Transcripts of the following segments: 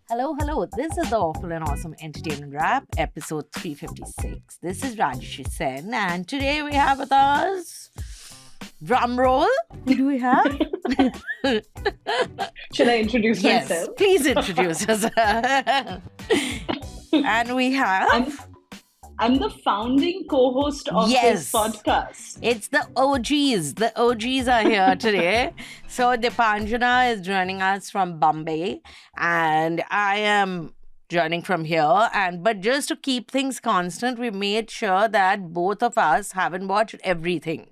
Hello, hello. This is the Awful and Awesome Entertainment Rap, episode 356. This is Rajyasree, and today we have with us drum roll. Who do we have? Should I introduce Yes, myself? please introduce us. And we have. I'm the founding co-host of Yes. this podcast. It's the OGs. The OGs are here today. So Deepanjana is joining us from Bombay, and I am joining from here. But just to keep things constant, we made sure that both of us haven't watched everything.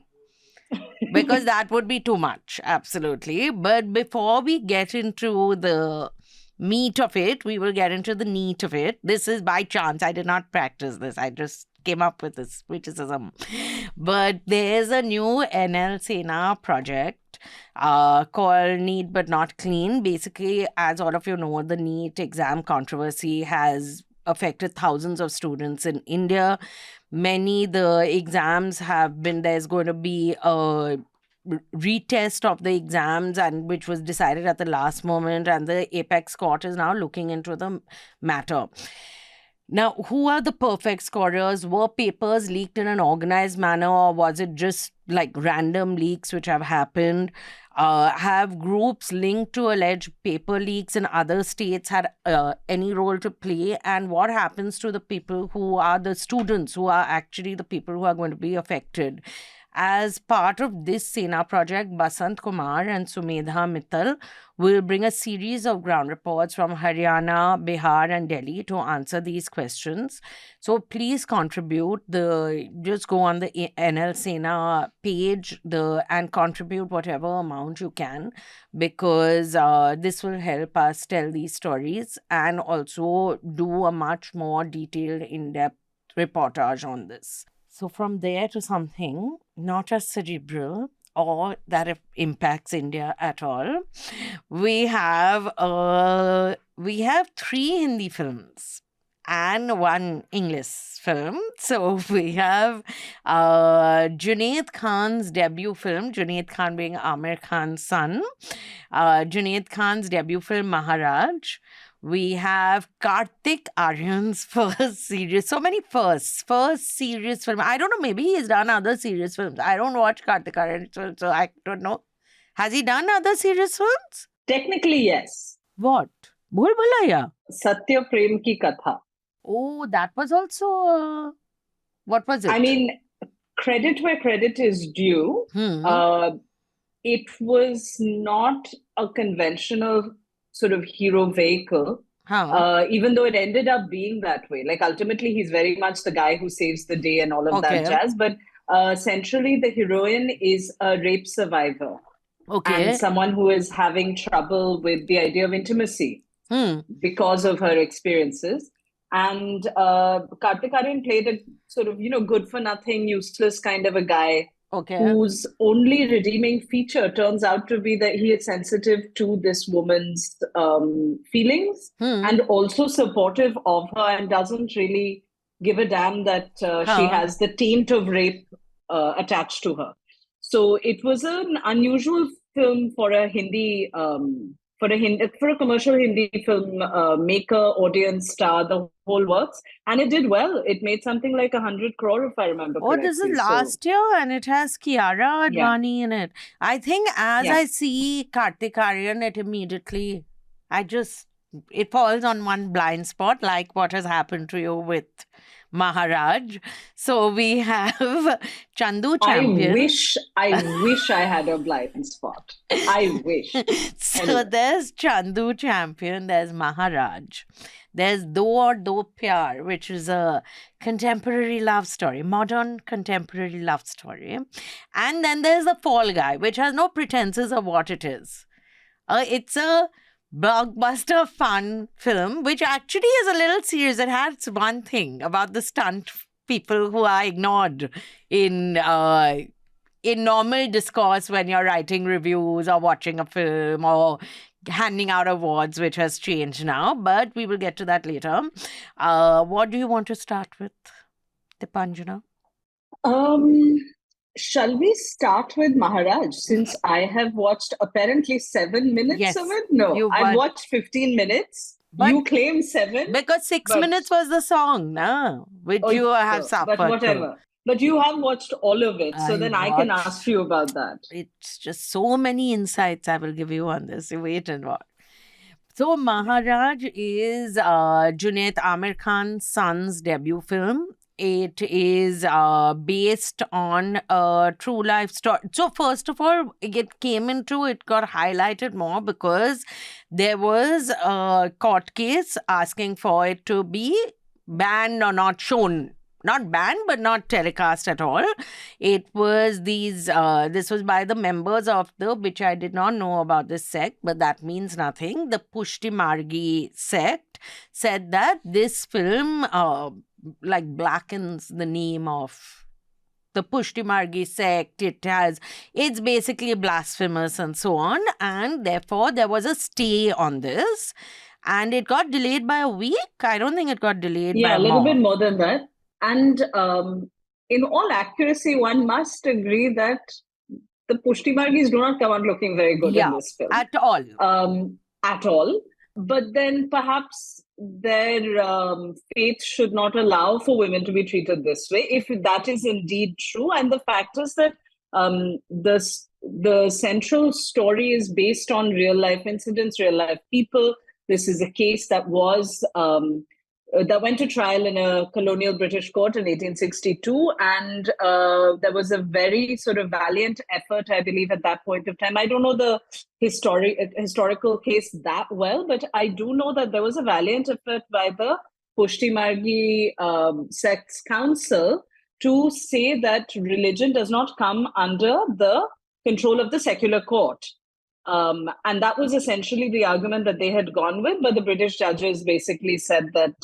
Because that would be too much, absolutely. But before we get into the meat of it, we will get into the neat of it. This is by chance. I did not practice this. I just came up with this criticism. But there's a new NL Sena project called Neat But Not Clean. Basically, as all of you know, the NEET exam controversy has affected thousands of students in India. The exams have been, there's going to be a retest of the exams, and which was decided at the last moment, and the apex court is now looking into the matter. Now, who are the perfect scorers? Were papers leaked in an organized manner, or was it just like random leaks which have happened? Have groups linked to alleged paper leaks in other states had any role to play? And what happens to the people who are the students, who are actually the people who are going to be affected? As part of this Sena project, Basant Kumar and Sumedha Mittal will bring a series of ground reports from Haryana, Bihar, and Delhi to answer these questions. So please contribute. Just go on the NL Sena page and contribute whatever amount you can, because this will help us tell these stories and also do a much more detailed, in-depth reportage on this. So from there to something not as cerebral or that it impacts India at all, we have three Hindi films and one English film. So we have Junaid Khan's debut film, Junaid Khan being Amir Khan's son, Junaid Khan's debut film Maharaj. We have Kartik Aryan's first serious, so many first serious film. I don't know, maybe he's done other serious films. I don't watch Kartik Aryan's films, so I don't know. Has he done other serious films? Technically, yes. What? Bhul Bhulaiya? Satya Prem Ki Katha. Oh, that was also, what was it? I mean, credit where credit is due. It was not a conventional sort of hero vehicle, even though it ended up being that way. Like ultimately, he's very much the guy who saves the day and all of that jazz. But centrally, the heroine is a rape survivor. And someone who is having trouble with the idea of intimacy because of her experiences. And Kartik Aaryan played a sort of, good for nothing, useless kind of a guy. Whose only redeeming feature turns out to be that he is sensitive to this woman's feelings and also supportive of her, and doesn't really give a damn that she has the taint of rape attached to her. So it was an unusual film for a Hindi for a commercial Hindi film maker, audience, star, the whole works. And it did well. It made something like 100 crore, if I remember correctly. This is last year, and it has Kiara Advani in it. I think I see Kartik Aaryan, it falls on one blind spot, like what has happened to you with Maharaj. So we have Chandu Champion. I wish I had a blind spot. I wish. So there's Chandu Champion, there's Maharaj, there's Do Aur Do Pyaar, which is a contemporary love story, modern contemporary love story. And then there's The Fall Guy, which has no pretenses of what it is. It's a blockbuster fun film, which actually is a little serious. It has one thing about the stunt people who are ignored in normal discourse when you're writing reviews or watching a film or handing out awards, which has changed now, but we will get to that later. What do you want to start with, Deepanjana? Shall we start with Maharaj? Since I have watched apparently 7 minutes of it. No, I've watched 15 minutes. But you claim 7. Because 6 minutes was the song, no? Which you have suffered. But whatever. But you have watched all of it. So then I can ask you about that. It's just so many insights I will give you on this. Wait and watch. So Maharaj is Junaid Amir Khan's son's debut film. It is based on a true life story. So first of all, it got highlighted more because there was a court case asking for it to be banned or not shown. Not banned, but not telecast at all. It was this was by the members of which I did not know about this sect, but that means nothing. The Pushti Margi sect said that this film blackens the name of the Pushti Margi sect. It's basically blasphemous and so on. And therefore, there was a stay on this. And it got delayed by a week. I don't think it got delayed by a little bit more than that. And in all accuracy, one must agree that the Pushti Margis do not come out looking very good in this film. At all. At all. But then perhaps their faith should not allow for women to be treated this way, if that is indeed true. And the fact is that the central story is based on real life incidents, real life people. This is a case that went to trial in a colonial British court in 1862. And there was a very sort of valiant effort, I believe, at that point of time. I don't know the historical case that well, but I do know that there was a valiant effort by the Pushti Margi sect's council to say that religion does not come under the control of the secular court. And that was essentially the argument that they had gone with, but the British judges basically said that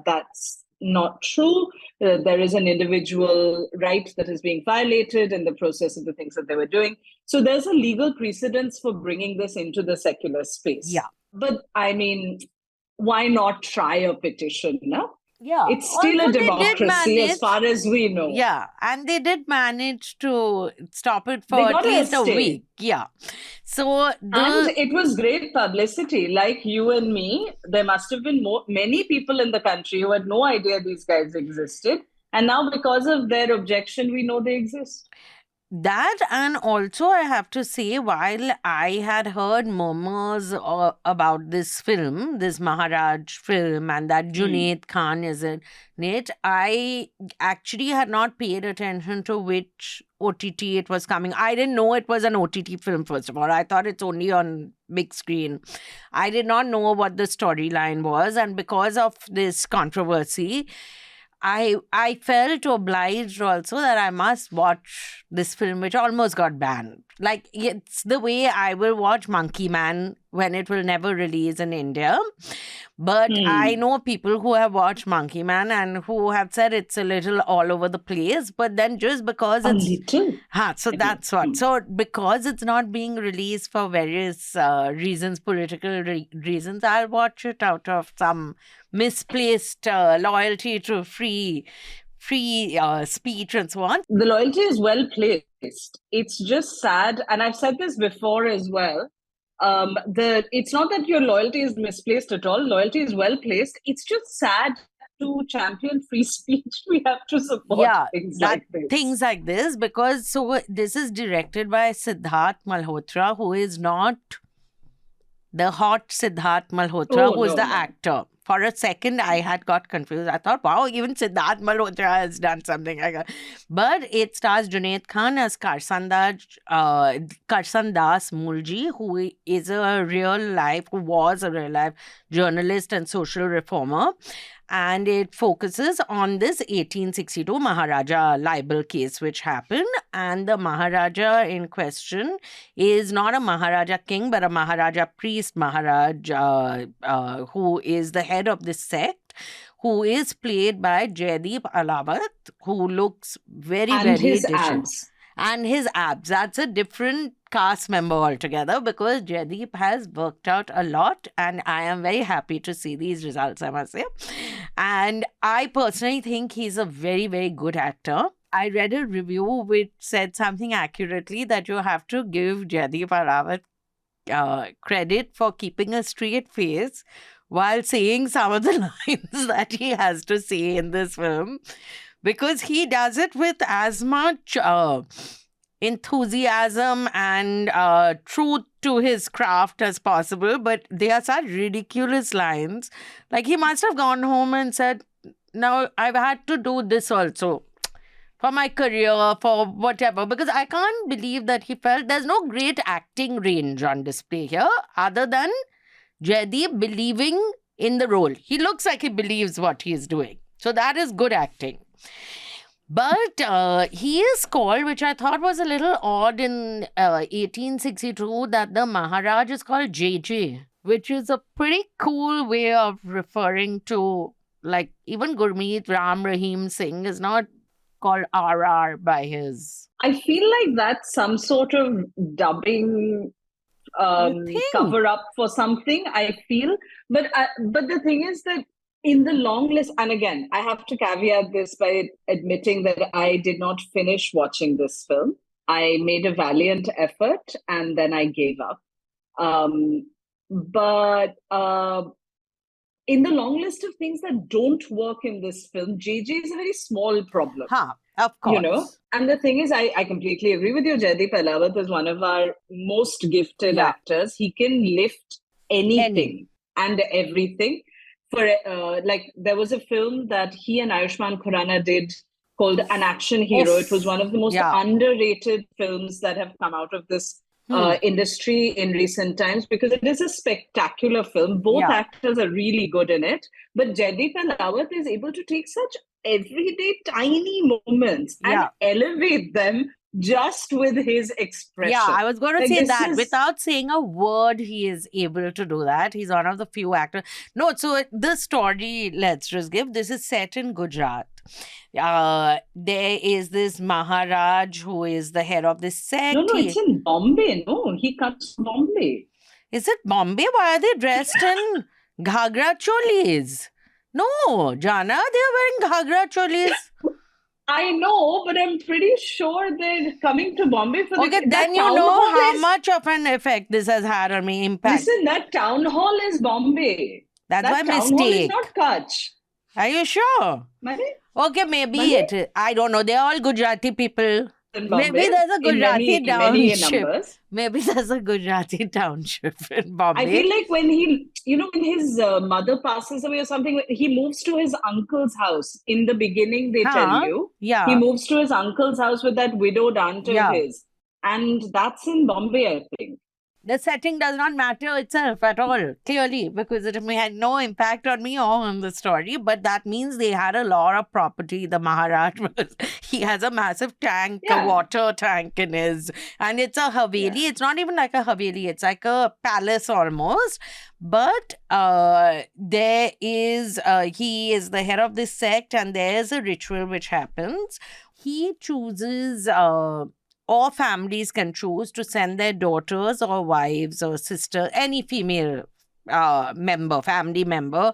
that's not true. There is an individual right that is being violated in the process of the things that they were doing. So there's a legal precedence for bringing this into the secular space. Yeah. But I mean, why not try a petition, no? Yeah. It's still a democracy as far as we know. Yeah. And they did manage to stop it for at least a week. Yeah. So and it was great publicity. Like you and me, there must have been many people in the country who had no idea these guys existed. And now because of their objection, we know they exist. That, and also I have to say, while I had heard murmurs about this film, this Maharaj film, and that Junaid Khan is in it, I actually had not paid attention to which OTT it was coming. I didn't know it was an OTT film, first of all. I thought it's only on big screen. I did not know what the storyline was, and because of this controversy, I felt obliged also that I must watch this film, which almost got banned. Like, it's the way I will watch Monkey Man when it will never release in India. But I know people who have watched Monkey Man and who have said it's a little all over the place. But then just because so that's what. So because it's not being released for various reasons, political reasons, I'll watch it out of some misplaced loyalty to free speech and so on. The loyalty is well placed. It's just sad, and I've said this before as well. It's not that your loyalty is misplaced at all. Loyalty is well placed. It's just sad to champion free speech. We have to support things like this, because this is directed by Siddharth Malhotra, who is not the hot Siddharth Malhotra, who is the actor. For a second, I had got confused. I thought, wow, even Siddharth Malhotra has done something like that. But it stars Junaid Khan as Karsan Das Mulji, who was a real life journalist and social reformer. And it focuses on this 1862 Maharaja libel case which happened. And the Maharaja in question is not a Maharaja king, but a Maharaja priest, Maharaj, who is the head of this sect, who is played by Jaideep Ahlawat, who looks very his abs. And his abs. That's a different cast member altogether, because Jaideep has worked out a lot, and I am very happy to see these results, I must say. And I personally think he's a very, very good actor. I read a review which said something accurately that you have to give Jaideep Ahlawat credit for keeping a straight face while saying some of the lines that he has to say in this film, because he does it with as much enthusiasm and truth to his craft as possible, but they are such ridiculous lines. Like, he must have gone home and said, now I've had to do this also for my career, for whatever, because I can't believe that he felt there's no great acting range on display here other than Jaideep believing in the role. He looks like he believes what he is doing. So that is good acting. But he is called, which I thought was a little odd in 1862, that the Maharaj is called JJ, which is a pretty cool way of referring to, like, even Gurmeet Ram Rahim Singh is not called RR by his. I feel like that's some sort of dubbing cover up for something, I feel. But the thing is that in the long list, and again, I have to caveat this by admitting that I did not finish watching this film. I made a valiant effort and then I gave up. But in the long list of things that don't work in this film, JJ is a very small problem. Of course. You know? And the thing is, I completely agree with you. Jaideep Ahlawat is one of our most gifted actors. He can lift anything and everything. For there was a film that he and Ayushmann Khurrana did called An Action Hero. It was one of the most underrated films that have come out of this industry in recent times, because it is a spectacular film. Both actors are really good in it. But Jaideep Ahlawat is able to take such everyday tiny moments and elevate them just with his expression. Yeah, I was going to say that. Without saying a word, he is able to do that. He's one of the few actors. No, so the story, let's just give, this is set in Gujarat. There is this Maharaj who is the head of this sect. No, it's in Bombay. No, he comes from Bombay. Is it Bombay? Why are they dressed in ghagra cholis? No, Jana, they are wearing ghagra cholis. I know, but I'm pretty sure they're coming to Bombay for Okay, then you know how much of an effect this has had on me, impact. Listen, that town hall is Bombay. That's my mistake. Town hall is not Kutch. Are you sure? Okay, maybe it. I don't know. They're all Gujarati people. Maybe there's a Gujarati township. Maybe there's a Gujarati township in Bombay. I feel like when when his mother passes away or something, he moves to his uncle's house. In the beginning, they tell you. Yeah. He moves to his uncle's house with that widowed aunt of his. And that's in Bombay, I think. The setting does not matter itself at all, clearly, because it had no impact on me or on the story. But that means they had a lot of property. The Maharaj, he has a massive tank, a water tank in his, and it's a Haveli. Yeah. It's not even like a Haveli. It's like a palace almost. But there is, he is the head of this sect, and there's a ritual which happens. He chooses... or families can choose to send their daughters or wives or sisters, any female family member,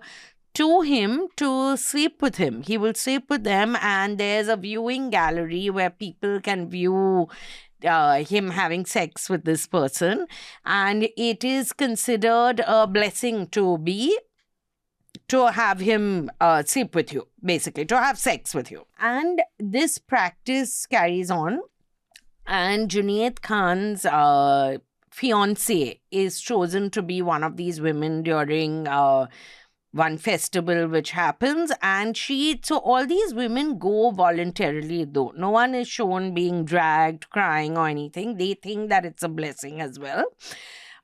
to him to sleep with him. He will sleep with them, and there's a viewing gallery where people can view him having sex with this person. And it is considered a blessing to have him sleep with you, basically, to have sex with you. And this practice carries on. And Junaid Khan's fiancé is chosen to be one of these women during one festival which happens. And so all these women go voluntarily, though. No one is shown being dragged, crying or anything. They think that it's a blessing as well.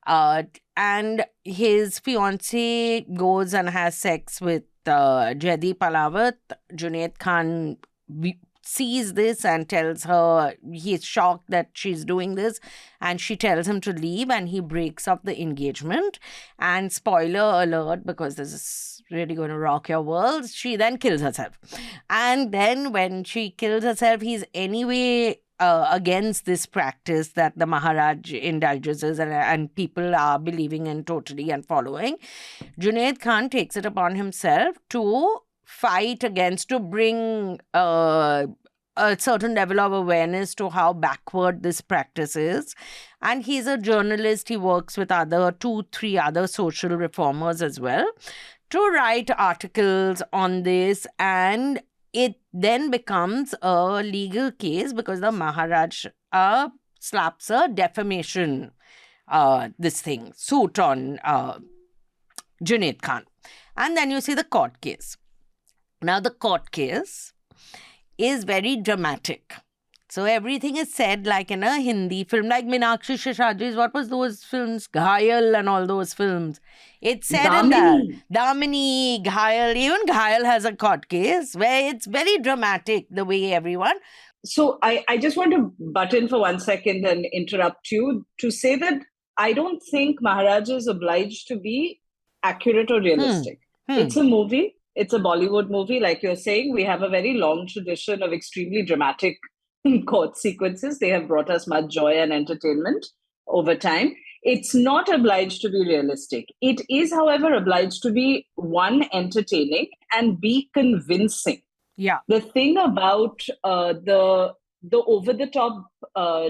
And his fiancé goes and has sex with Jaideep Ahlawat. Junaid Khan sees this and tells her, he's shocked that she's doing this, and she tells him to leave, and he breaks up the engagement. And spoiler alert, because this is really going to rock your world, she then kills herself. And then when she kills herself, he's anyway against this practice that the Maharaj indulges and people are believing in totally and following. Junaid Khan takes it upon himself to fight against, to bring a certain level of awareness to how backward this practice is. And he's a journalist. He works with 3 other social reformers as well to write articles on this. And it then becomes a legal case because the Maharaj slaps a defamation suit on Junaid Khan. And then you see the court case. Now, the court case is very dramatic. So everything is said like in a Hindi film, like Meenakshi Sheshaji's, what was those films? Ghayal and all those films. It's said in that. Damini, Ghayal, even Ghayal has a court case where it's very dramatic, the way everyone. So I just want to butt in for 1 second and interrupt you to say that I don't think Maharaj is obliged to be accurate or realistic. It's a movie. It's a Bollywood movie. Like you're saying, we have a very long tradition of extremely dramatic court sequences. They have brought us much joy and entertainment over time. It's not obliged to be realistic. It is, however, obliged to be, one, entertaining and be convincing. Yeah. The thing about the over-the-top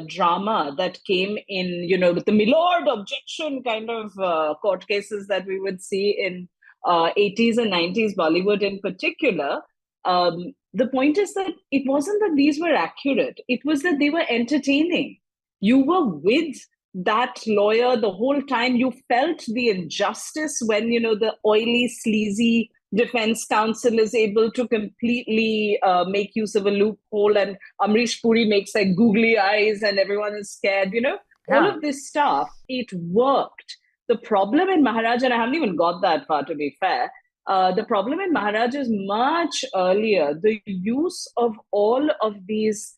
drama that came in, with the Milord objection kind of court cases that we would see in 80s and 90s Bollywood in particular, the point is that it wasn't that these were accurate. It was that they were entertaining. You were with that lawyer the whole time. You felt the injustice when, the oily, sleazy defense counsel is able to completely make use of a loophole, and Amrish Puri makes like googly eyes and everyone is scared, all of this stuff. It worked. The problem in Maharaj, and I haven't even got that far to be fair, the problem in Maharaj is much earlier. The use of all of these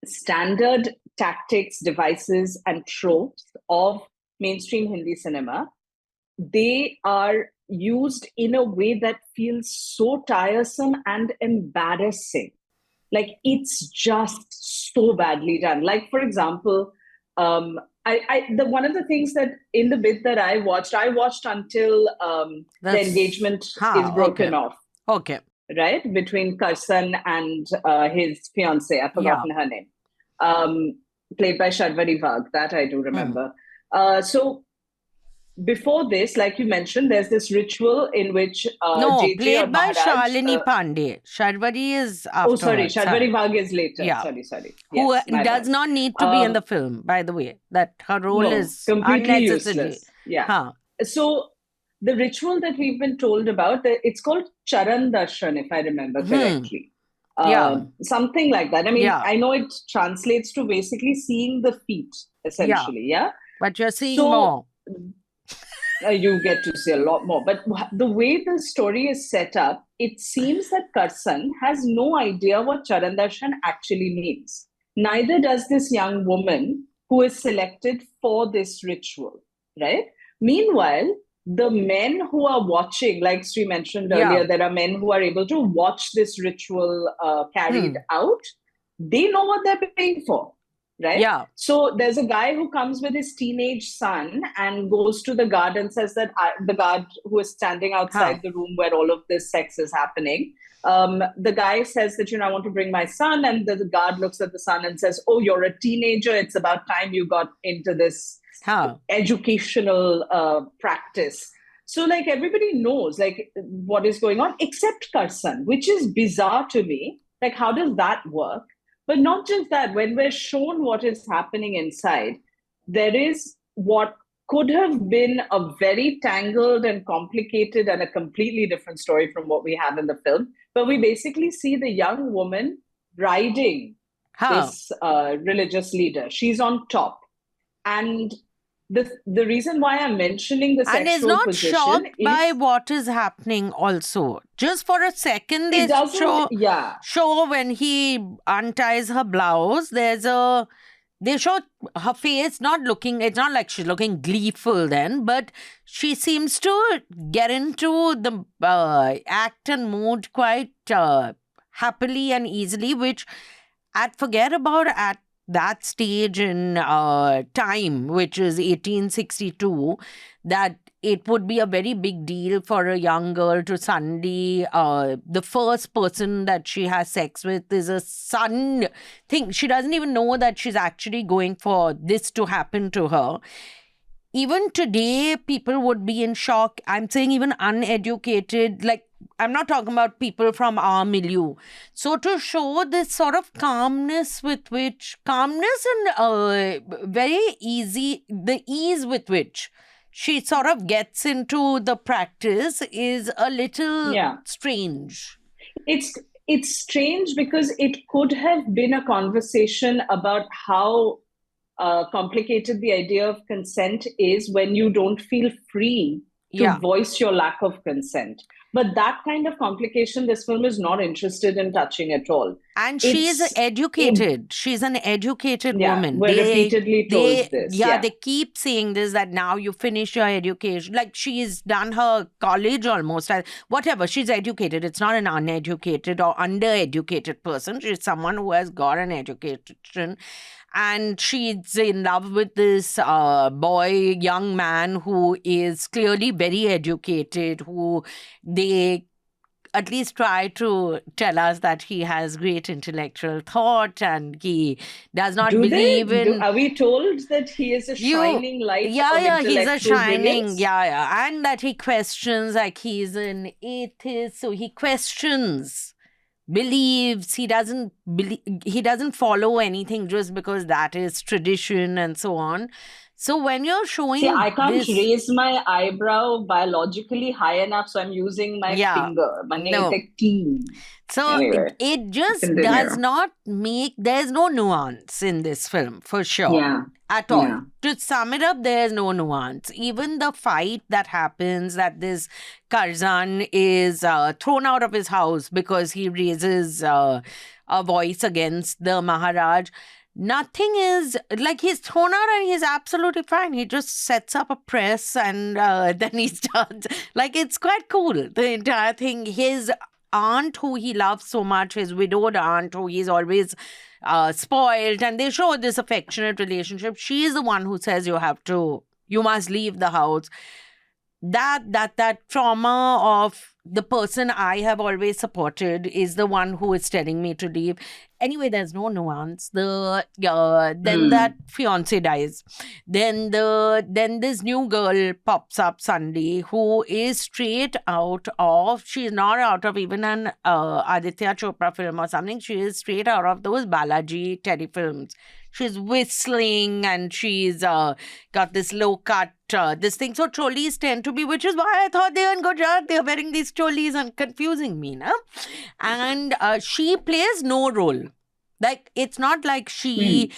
standard tactics, devices, and tropes of mainstream Hindi cinema, they are used in a way that feels so tiresome and embarrassing. Like, it's just so badly done. Like, for example, one of the things that in the bit that I watched until the engagement is broken off. Okay. Right? Between Karsan and his fiancée. I've forgotten her name. Played by Sharvari Wagh. That I do remember. So before this, like you mentioned, there's this ritual in which played by Shalini Pandey. Sharvari is after. Oh, sorry. Sharvari Wagh is later. Yeah. Sorry. Yes, who does not need to be in the film, by the way. That her role is completely unnecessary. Useless. Yeah. So the ritual that we've been told about, it's called Charan Darshan, if I remember correctly. Something like that. I mean, I know it translates to basically seeing the feet, essentially. Yeah. But you're seeing more. You get to see a lot more. But the way the story is set up, it seems that Karsan has no idea what Charan Darshan actually means. Neither does this young woman who is selected for this ritual, right? Meanwhile, the men who are watching, like Sri mentioned earlier, there are men who are able to watch this ritual carried out. They know what they're paying for. Right? Yeah. So there's a guy who comes with his teenage son and goes to the guard and says that the guard who is standing outside the room where all of this sex is happening, the guy says that, I want to bring my son. And the guard looks at the son and says, oh, you're a teenager. It's about time you got into this educational practice. So like everybody knows like what is going on except Karsan, which is bizarre to me. Like, how does that work? But not just that, when we're shown what is happening inside, there is what could have been a very tangled and complicated and a completely different story from what we have in the film. But we basically see the young woman riding this religious leader. She's on top. And the reason why I'm mentioning the sexual position and is not shocked by what is happening also. Just for a second, they show when he unties her blouse, they show her face not looking, it's not like she's looking gleeful then, but she seems to get into the act and mood quite happily and easily, which forget about at that stage in time, which is 1862, that it would be a very big deal for a young girl to suddenly, the first person that she has sex with is a sudden thing. She doesn't even know that she's actually going for this to happen to her. Even today, people would be in shock. I'm saying even uneducated, like, I'm not talking about people from our milieu. So to show this sort of calmness and the ease with which she sort of gets into the practice is a little strange. It's strange because it could have been a conversation about how complicated the idea of consent is when you don't feel free to voice your lack of consent. But that kind of complication, this film is not interested in touching at all. And she's educated. She's an educated woman. We're repeatedly told this. Yeah, they keep saying this, that now you finish your education. Like, she's done her college almost. Whatever, she's educated. It's not an uneducated or undereducated person. She's someone who has got an education. And she's in love with this young man who is clearly very educated, who they at least try to tell us that he has great intellectual thought and he does not believe in... Are we told that he is a shining light of intellectual he's a shining, brilliance? And that he questions, like, he's an atheist, so he questions, believes, he doesn't follow anything just because that is tradition and so on. So when you're showing... See, I can't raise my eyebrow biologically high enough, so I'm using my finger. So anyway, it just does not make... There's no nuance in this film, for sure. At all. Yeah. To sum it up, there's no nuance. Even the fight that happens, that this Karzan is thrown out of his house because he raises a voice against the Maharaj. Nothing is, like, he's thrown out and he's absolutely fine. He just sets up a press and then he starts, like, it's quite cool, the entire thing. His aunt, who he loves so much, his widowed aunt, who he's always spoiled, and they show this affectionate relationship. She is the one who says you must leave the house. That trauma of the person I have always supported is the one who is telling me to leave. Anyway, there's no nuance. Then that fiance dies. Then this new girl pops up suddenly who is straight out of... She's not out of even an Aditya Chopra film or something. She is straight out of those Balaji telefilms. She's whistling and she's got this low cut, this thing. So cholis tend to be, which is why I thought they were in Gujarat. They're wearing these cholis and confusing me, na? And she plays no role. Like, it's not like she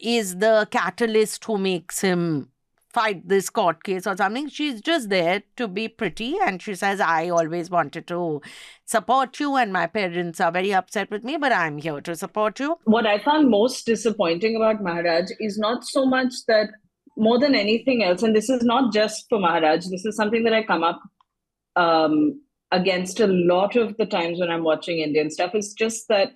is the catalyst who makes him fight this court case or something. She's just there to be pretty, and she says, I always wanted to support you and my parents are very upset with me, but I'm here to support you. What I found most disappointing about Maharaj is not so much that, more than anything else, and this is not just for Maharaj, this is something that I come up against a lot of the times when I'm watching Indian stuff, is just that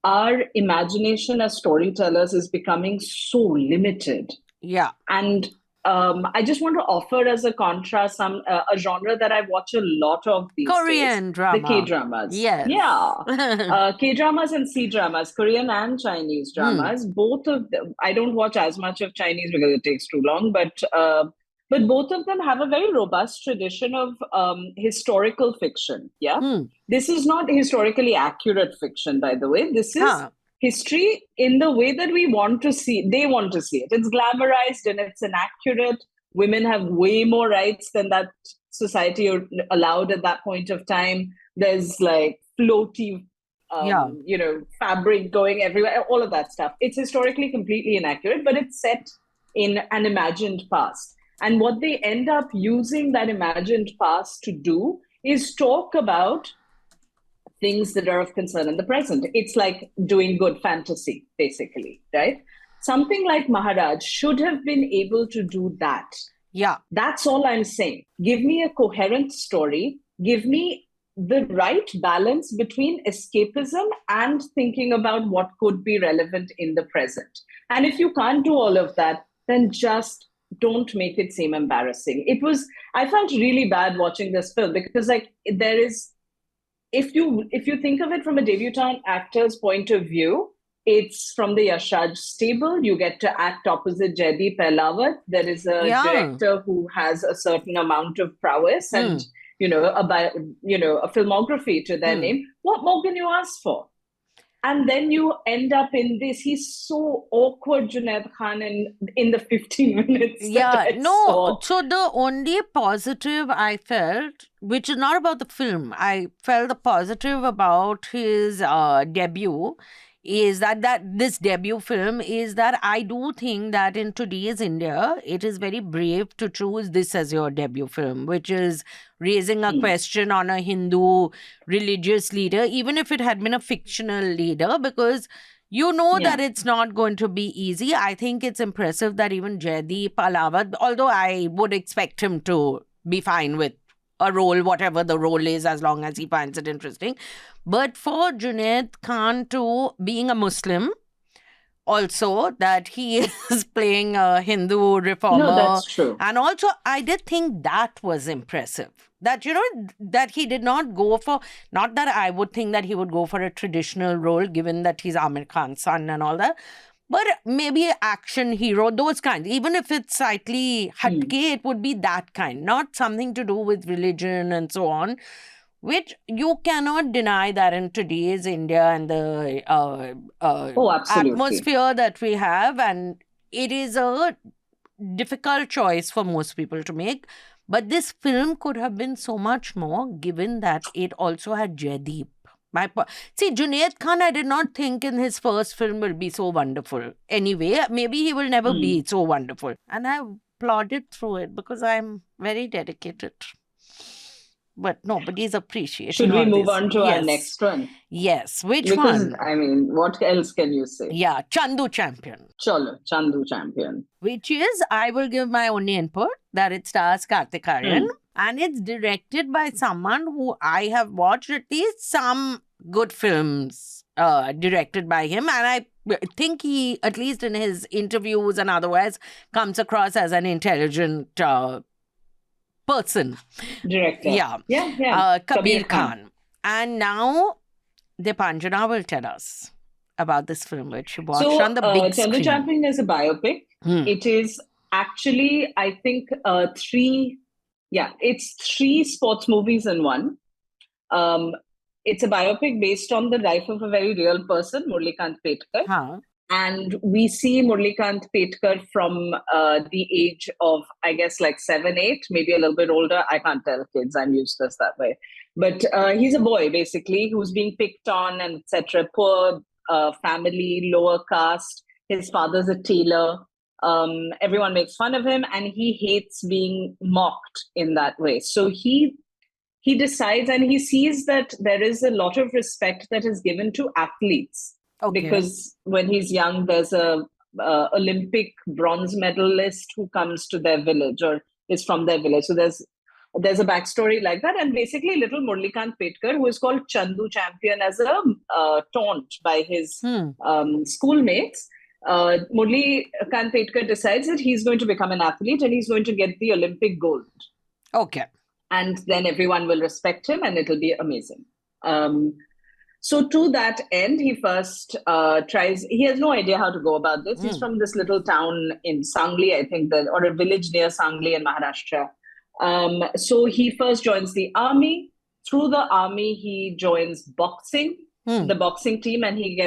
our imagination as storytellers is becoming so limited. Yeah. And I just want to offer as a contrast a genre that I watch a lot of these Korean days. drama. The K-dramas. Yes. Yeah. K-dramas and C-dramas, Korean and Chinese dramas. Both of them, I don't watch as much of Chinese because it takes too long, but both of them have a very robust tradition of historical fiction. Yeah. This is not historically accurate fiction, by the way. This is history in the way that we want to see. They want to see it. It's glamorized and it's inaccurate. Women have way more rights than that society allowed at that point of time. There's like floaty, fabric going everywhere, all of that stuff. It's historically completely inaccurate, but it's set in an imagined past. And what they end up using that imagined past to do is talk about things that are of concern in the present. It's like doing good fantasy, basically, right? Something like Maharaj should have been able to do that. Yeah. That's all I'm saying. Give me a coherent story. Give me the right balance between escapism and thinking about what could be relevant in the present. And if you can't do all of that, then just don't make it seem embarrassing. I felt really bad watching this film because like there is, if you think of it from a debutante actor's point of view, it's from the Yashraj stable. You get to act opposite Jaideep Ahlawat. There is a director who has a certain amount of prowess and a filmography to their name. What more can you ask for? And then you end up in this. He's so awkward, Junaid Khan, in the 15 minutes. So the only positive I felt, which is not about the film, I felt the positive about his debut, is that this debut film is that I do think that in today's India, it is very brave to choose this as your debut film, which is raising a question on a Hindu religious leader, even if it had been a fictional leader, because that it's not going to be easy. I think it's impressive that even Jaideep Ahlawat, although I would expect him to be fine with a role, whatever the role is, as long as he finds it interesting. But for Junaid Khan to being a Muslim, also that he is playing a Hindu reformer. No, that's true. And also, I did think that was impressive. That, that he did not go for, not that I would think that he would go for a traditional role, given that he's Amir Khan's son and all that. But maybe action hero, those kinds. Even if it's slightly hatke, it would be that kind. Not something to do with religion and so on. Which you cannot deny that in today's India and the atmosphere that we have. And it is a difficult choice for most people to make. But this film could have been so much more, given that it also had Jaideep. See, Junaid Khan, I did not think in his first film will be so wonderful. Anyway, maybe he will never be so wonderful. And I plodded through it because I'm very dedicated. But nobody's appreciating. Should we move on to our next one? Yes. Which one? I mean, what else can you say? Yeah, Chandu Champion. Cholo, Chandu Champion. Which is, I will give my only input, that it stars Kartik Aaryan. And it's directed by someone who I have watched at least some good films directed by him. And I think he, at least in his interviews and otherwise, comes across as an intelligent person. Director. Yeah. Kabir Khan. And now Deepanjana will tell us about this film which you watched on the big screen. Chandu Champion is a biopic. It is actually, I think, it's 3 sports movies in one. It's a biopic based on the life of a very real person, Murlikant Petkar. And we see Murlikant Petkar from the age of, I guess, like 7, 8, maybe a little bit older. I can't tell kids. I'm useless that way. But he's a boy, basically, who's being picked on and etc. Poor family, lower caste. His father's a tailor. Everyone makes fun of him and he hates being mocked in that way. So he decides and he sees that there is a lot of respect that is given to athletes. Because when he's young, there's a Olympic bronze medalist who comes to their village or is from their village. So there's a backstory like that. And basically little Murlikant Petkar, who is called Chandu Champion as a taunt by his schoolmates, Murlikant Petkar decides that he's going to become an athlete and he's going to get the Olympic gold. Okay. And then everyone will respect him and it'll be amazing. So to that end, he first tries, he has no idea how to go about this. He's from this little town in Sangli, I think, or a village near Sangli in Maharashtra. So he first joins the army. Through the army, he joins boxing, the boxing team, and he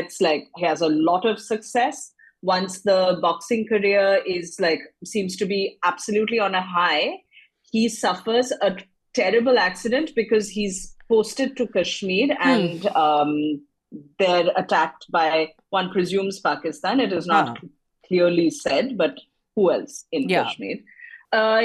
has a lot of success. Once the boxing career seems to be absolutely on a high, he suffers a terrible accident because he's posted to Kashmir and they're attacked by, one presumes, Pakistan. It is not clearly said, but who else in Kashmir?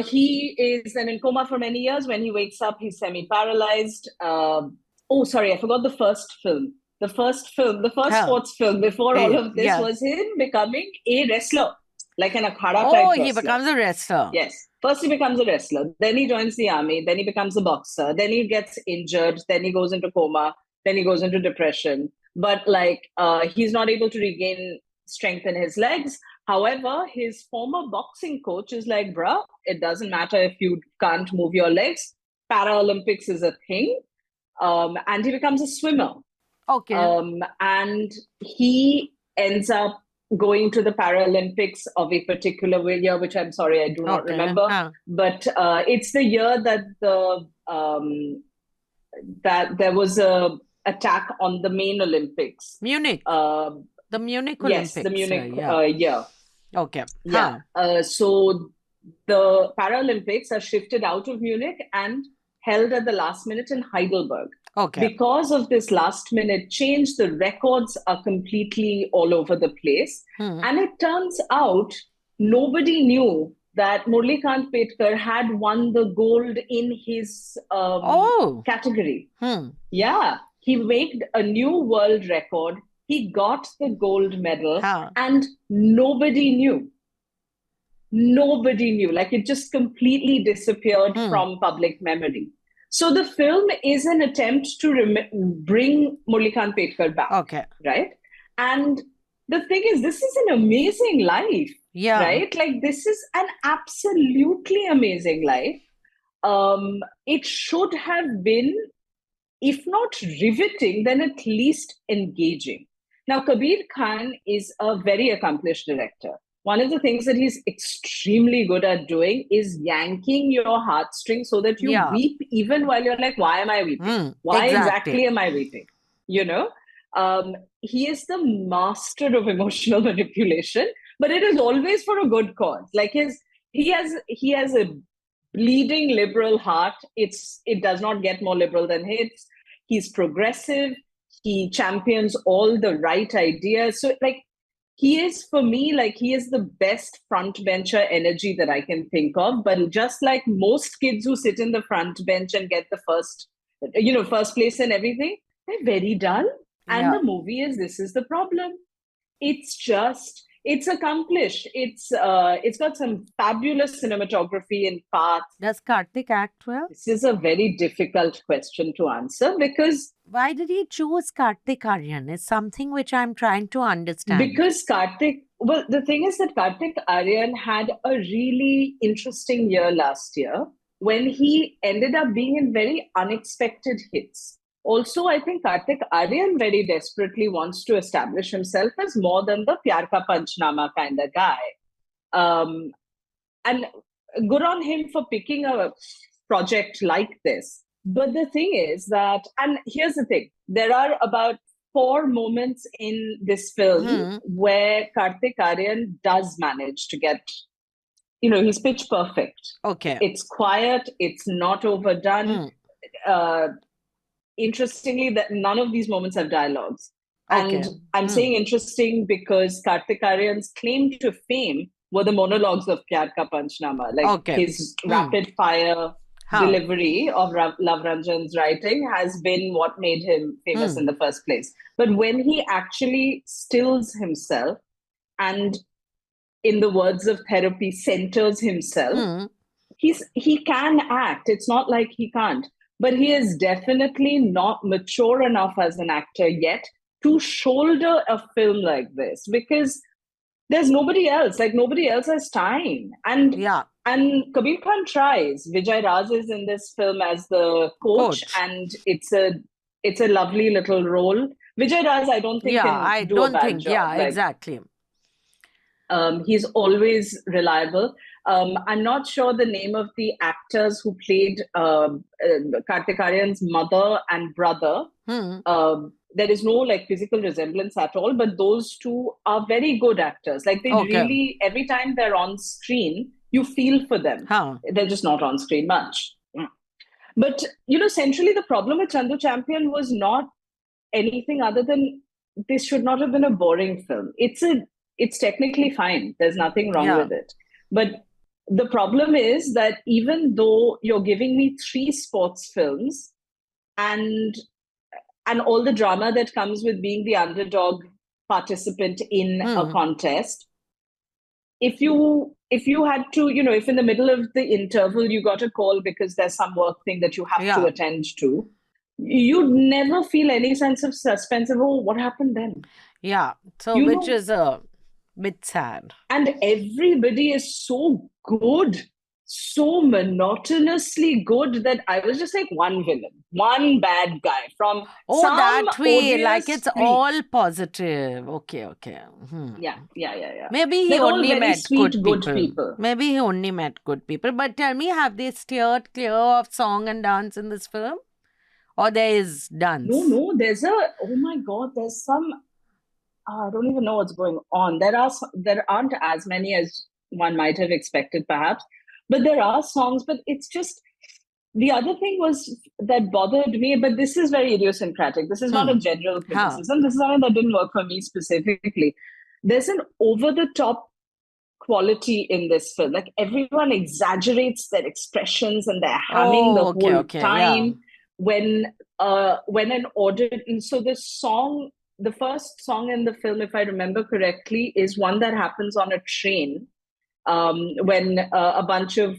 He is then in coma for many years. When he wakes up, he's semi-paralyzed. I forgot the first film. The first sports film before all of this was him becoming a wrestler, like an akhada type wrestler. He becomes a wrestler. Yes. First he becomes a wrestler, then he joins the army, then he becomes a boxer, then he gets injured, then he goes into coma, then he goes into depression. But he's not able to regain strength in his legs. However, his former boxing coach is like, bruh, it doesn't matter if you can't move your legs. Paralympics is a thing. And he becomes a swimmer. Okay. And he ends up going to the Paralympics of a particular year, which I'm sorry, I do not remember. But it's the year that that there was a attack on the main Olympics. Munich. The Munich Olympics. Yes, the Munich year. Okay. Yeah. So the Paralympics are shifted out of Munich and held at the last minute in Heidelberg. Okay. Because of this last minute change, the records are completely all over the place. And it turns out nobody knew that Murlikant Petkar had won the gold in his category. Yeah. He made a new world record. He got the gold medal and nobody knew. Nobody knew. Like, it just completely disappeared from public memory. So the film is an attempt to bring Murlikant Petkar back. Okay. Right? And the thing is, this is an amazing life. Yeah. Right? Like, this is an absolutely amazing life. It should have been, if not riveting, then at least engaging. Now, Kabir Khan is a very accomplished director. One of the things that he's extremely good at doing is yanking your heartstrings so that you weep even while you're like, why am I weeping? Why exactly am I weeping? You know, he is the master of emotional manipulation, but it is always for a good cause. Like, he has a bleeding liberal heart. It does not get more liberal than his. He's progressive. He champions all the right ideas. So, like, he is, for me, like, he is the best front bencher energy that I can think of. But just like most kids who sit in the front bench and get the first place and everything, they're very dull. And the movie this is the problem. It's accomplished. It's got some fabulous cinematography in parts. Does Karthik act well? This is a very difficult question to answer because... Why did he choose Karthik Aryan? It's something which I'm trying to understand. Because the thing is that Karthik Aryan had a really interesting year last year when he ended up being in very unexpected hits. Also, I think Karthik Aryan very desperately wants to establish himself as more than the Pyar Ka Panchnama kind of guy. And good on him for picking a project like this. But the thing is that, and here's the thing, there are about 4 moments in this film where Karthik Aryan does manage to get, he's pitch perfect. Okay. It's quiet, it's not overdone. Interestingly, that none of these moments have dialogues. Okay. And I'm saying interesting because Karthik Aryan's claim to fame were the monologues of Pyar Ka Panchnama, like his rapid fire delivery of Love Ranjan's writing has been what made him famous in the first place. But when he actually stills himself and, in the words of therapy, centers himself, he can act. It's not like he can't. But he is definitely not mature enough as an actor yet to shoulder a film like this because there's nobody else. Like, nobody else has time. And Kabir Khan tries. Vijay Raj is in this film as the coach. And it's a lovely little role. Vijay Raj, I don't think can do a bad job. Yeah, exactly. He's always reliable. I'm not sure the name of the actors who played Karthik Aryan's mother and brother. There is no like physical resemblance at all, but those two are very good actors. Like, they really, every time they're on screen, you feel for them. They're just not on screen much. But, centrally the problem with Chandu Champion was not anything other than this should not have been a boring film. It's technically fine. There's nothing wrong with it. But the problem is that even though you're giving me 3 sports films and all the drama that comes with being the underdog participant in a contest, if you had to, if in the middle of the interval you got a call because there's some work thing that you have to attend to, you'd never feel any sense of suspense of, oh, what happened then? Yeah. So which is a Bit sad. And everybody is so good, so monotonously good that I was just like one villain, one bad guy from some that way, like odious it's street. all positive. Okay. Yeah. Maybe he They're all only very met sweet, good good people. Maybe he only met good people. But tell me, have they steered clear of song and dance in this film? Or there is dance? No, oh my God, there's some, I don't even know what's going on. There aren't as many as one might have expected, perhaps, but there are songs. But it's just the other thing was that bothered me. But this is very idiosyncratic. This is not a general criticism. This is something that didn't work for me specifically. There's an over-the-top quality in this film. Like everyone exaggerates their expressions and they're humming the whole time. Yeah. When an order, so the first song in the film, if I remember correctly, is one that happens on a train when a bunch of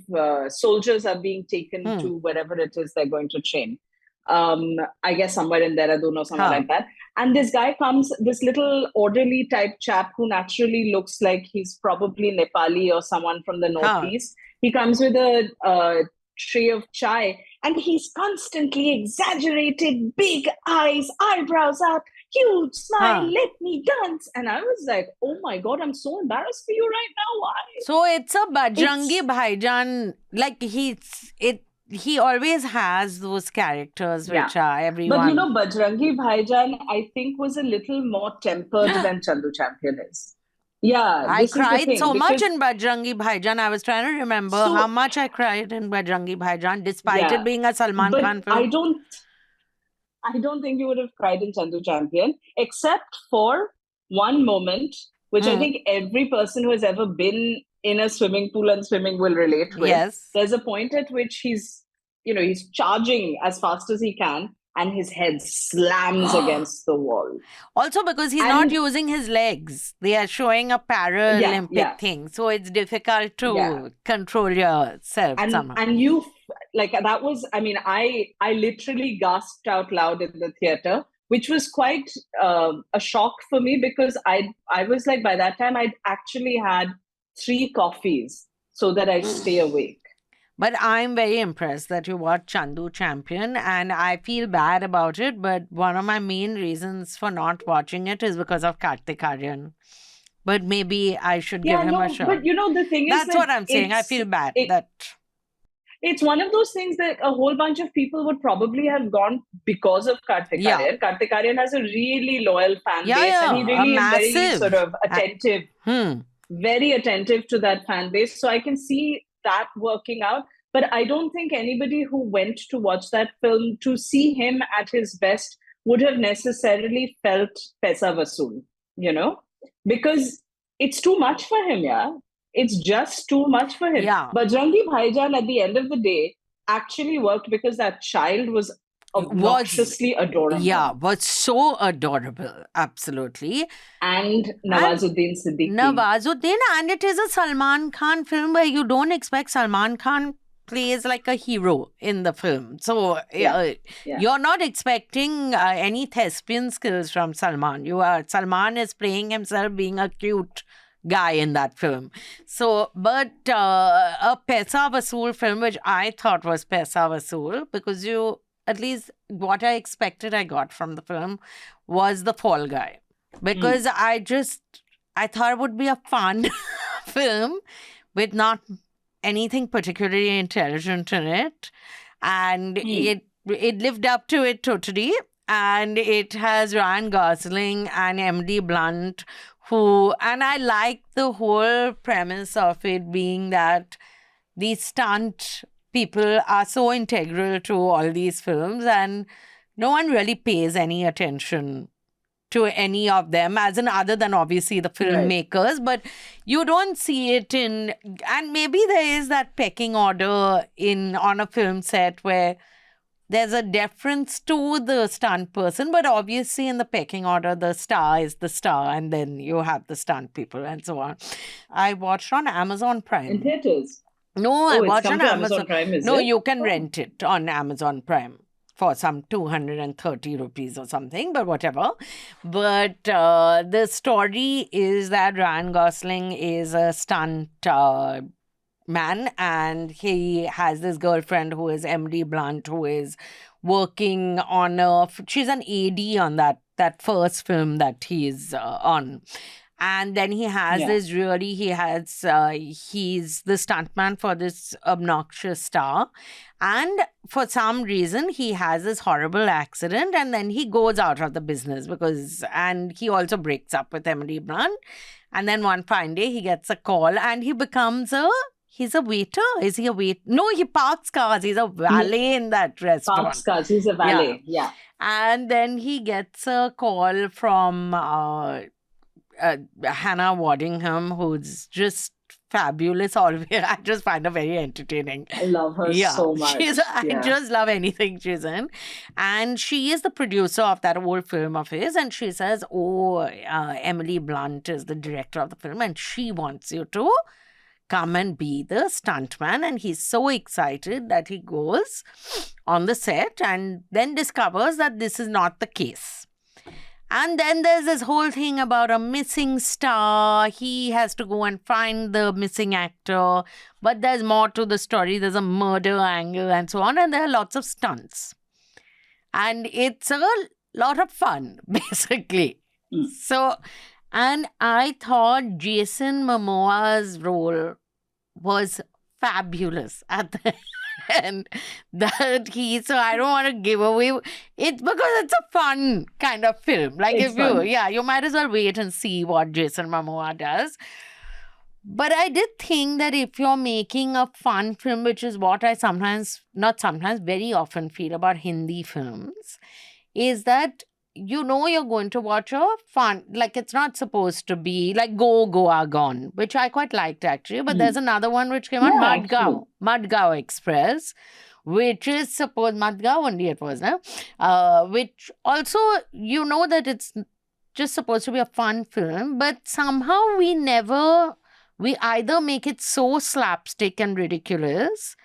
soldiers are being taken to wherever it is they're going to train. I guess somewhere in Dehradun or somewhere like that. And this guy comes, this little orderly type chap who naturally looks like he's probably Nepali or someone from the Northeast. He comes with a tray of chai and he's constantly exaggerated, big eyes, eyebrows up, huge smile, let me dance. And I was like, oh my God, I'm so embarrassed for you right now. Why? So it's a Bajrangi Bhaijan, like he always has those characters which are everyone. But Bajrangi Bhaijan, I think, was a little more tempered than Chandu Champion is. Yeah, I cried so much in Bajrangi Bhaijan. I was trying to remember how much I cried in Bajrangi Bhaijan, despite it being a Salman Khan film. I don't think you would have cried in Chandu Champion, except for one moment, which I think every person who has ever been in a swimming pool and swimming will relate with. Yes. There's a point at which he's charging as fast as he can, and his head slams against the wall. Also because he's not using his legs. They are showing a Paralympic thing. So it's difficult to control yourself somehow. And you, like, that was, I mean, I literally gasped out loud in the theater, which was quite a shock for me because I was like, by that time, I'd actually had 3 coffees so that I stay awake. But I'm very impressed that you watched Chandu Champion, and I feel bad about it. But one of my main reasons for not watching it is because of Kartik Aaryan. But maybe I should give him a shot. But the thing is, that's what I'm saying. I feel bad that it's one of those things that a whole bunch of people would probably have gone because of Kartik Aaryan. Kartik Aaryan has a really loyal fan base, and he really is very sort of attentive, very attentive to that fan base. So I can see that working out. But I don't think anybody who went to watch that film to see him at his best would have necessarily felt Paisa Vasool, because it's too much for him, It's just too much for him. Bajrangi Bhaijan at the end of the day actually worked because that child was obnoxiously adorable. Yeah, was so adorable. Absolutely. And Nawazuddin Siddiqui. And it is a Salman Khan film where you don't expect Salman Khan plays like a hero in the film. So you're not expecting any thespian skills from Salman. Salman is playing himself being a cute guy in that film. So, but a Paisa Vasool film, which I thought was Paisa Vasool, because at least what I expected I got from the film was the Fall Guy. Because I thought it would be a fun film with not anything particularly intelligent in it. And it lived up to it totally. And it has Ryan Gosling and Emily Blunt, and I like the whole premise of it being that these stunt people are so integral to all these films and no one really pays any attention to any of them, as in other than obviously the filmmakers, but you don't see it and maybe there is that pecking order on a film set where there's a deference to the stunt person, but obviously in the pecking order, the star is the star, and then you have the stunt people and so on. I watched on Amazon Prime. In theaters? No, I watched on Amazon Prime. No, you can rent it on Amazon Prime. for some 230 rupees or something, but whatever. But the story is that Ryan Gosling is a stunt man, and he has this girlfriend who is Emily Blunt, who is working on she's an AD on that first film that he's on. And then he has he's the stuntman for this obnoxious star. And for some reason, he has this horrible accident, and then he goes out of the business and he also breaks up with Emily Blunt. And then one fine day, he gets a call and he becomes he's a waiter. Is he a waiter? No, he parks cars. He's a valet in that restaurant. Parks cars. He's a valet. Yeah. And then he gets a call from Hannah Waddingham, who's just fabulous always. I just find her very entertaining. I love her so much. I just love anything she's in. And she is the producer of that old film of his. And she says, Emily Blunt is the director of the film and she wants you to come and be the stuntman. And he's so excited that he goes on the set and then discovers that this is not the case. And then there's this whole thing about a missing star. He has to go and find the missing actor. But there's more to the story. There's a murder angle and so on. And there are lots of stunts. And it's a lot of fun, basically. So, and I thought Jason Momoa's role was fabulous at the end. So I don't want to give away it because it's a fun kind of film. Like you might as well wait and see what Jason Momoa does. But I did think that if you're making a fun film, which is what I very often feel about Hindi films, is that you're going to watch a fun, like it's not supposed to be like Go Goa Gone, which I quite liked actually. But there's another one which came on, Madgaon Express, which is supposed, Madgaon only it was, which also, that it's just supposed to be a fun film, but somehow we either make it so slapstick and ridiculous,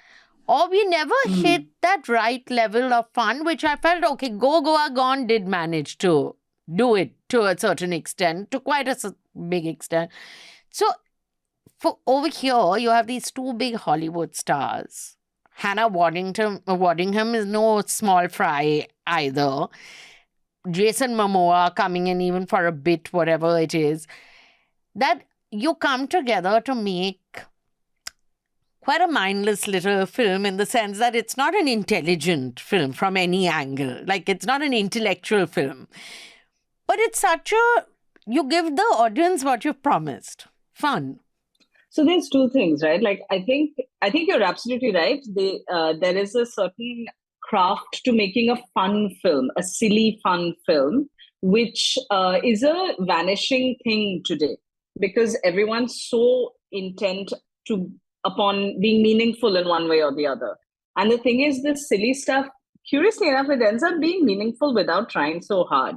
or we never hit that right level of fun, which I felt, Go Goa Gone did manage to do it to a certain extent, to quite a big extent. So, for over here, you have these two big Hollywood stars. Hannah Waddingham is no small fry either. Jason Momoa coming in even for a bit, whatever it is. That you come together to make quite a mindless little film in the sense that it's not an intelligent film from any angle. Like, it's not an intellectual film. But it's you give the audience what you've promised. Fun. So there's two things, right? Like, I think you're absolutely right. There is a certain craft to making a fun film, a silly fun film, which is a vanishing thing today because everyone's so intent upon being meaningful in one way or the other. And the thing is, this silly stuff, curiously enough, it ends up being meaningful without trying so hard.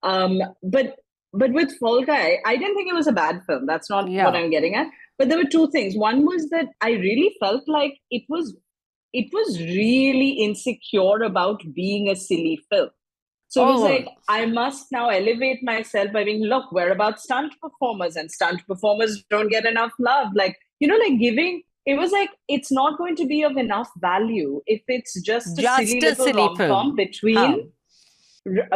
But with Fall Guy, I didn't think it was a bad film. That's not what I'm getting at. But there were two things. One was that I really felt like it was really insecure about being a silly film. So it was like, I must now elevate myself by being, look, we're about stunt performers and stunt performers don't get enough love. Like, giving, it was like, it's not going to be of enough value if it's just a silly rom-com between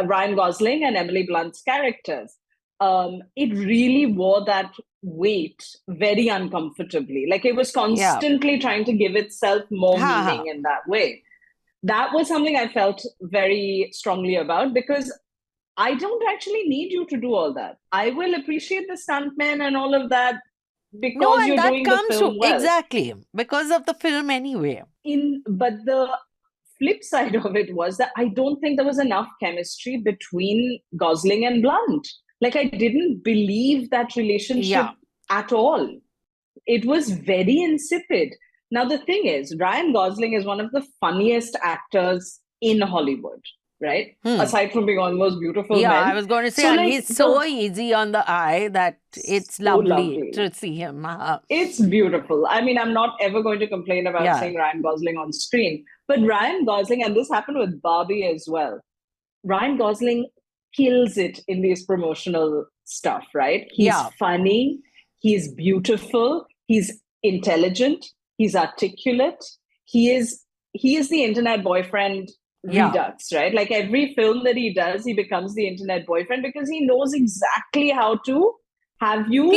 Ryan Gosling and Emily Blunt's characters. It really wore that weight very uncomfortably. Like, it was constantly trying to give itself more meaning in that way. That was something I felt very strongly about because I don't actually need you to do all that. I will appreciate the stuntmen and all of that because you're doing the film well. Exactly, because of the film anyway. But the flip side of it was that I don't think there was enough chemistry between Gosling and Blunt. Like, I didn't believe that relationship at all. It was very insipid. Now, the thing is, Ryan Gosling is one of the funniest actors in Hollywood, right? Aside from being one of the most beautiful men. I was going to say, he's so easy on the eye that it's lovely to see him. It's beautiful. I mean, I'm not ever going to complain about seeing Ryan Gosling on screen. But Ryan Gosling, and this happened with Barbie as well, Ryan Gosling kills it in these promotional stuff, right? He's funny, he's beautiful, he's intelligent, he's articulate, he is the internet boyfriend redux, right? Like every film that he does, he becomes the internet boyfriend because he knows exactly how to have you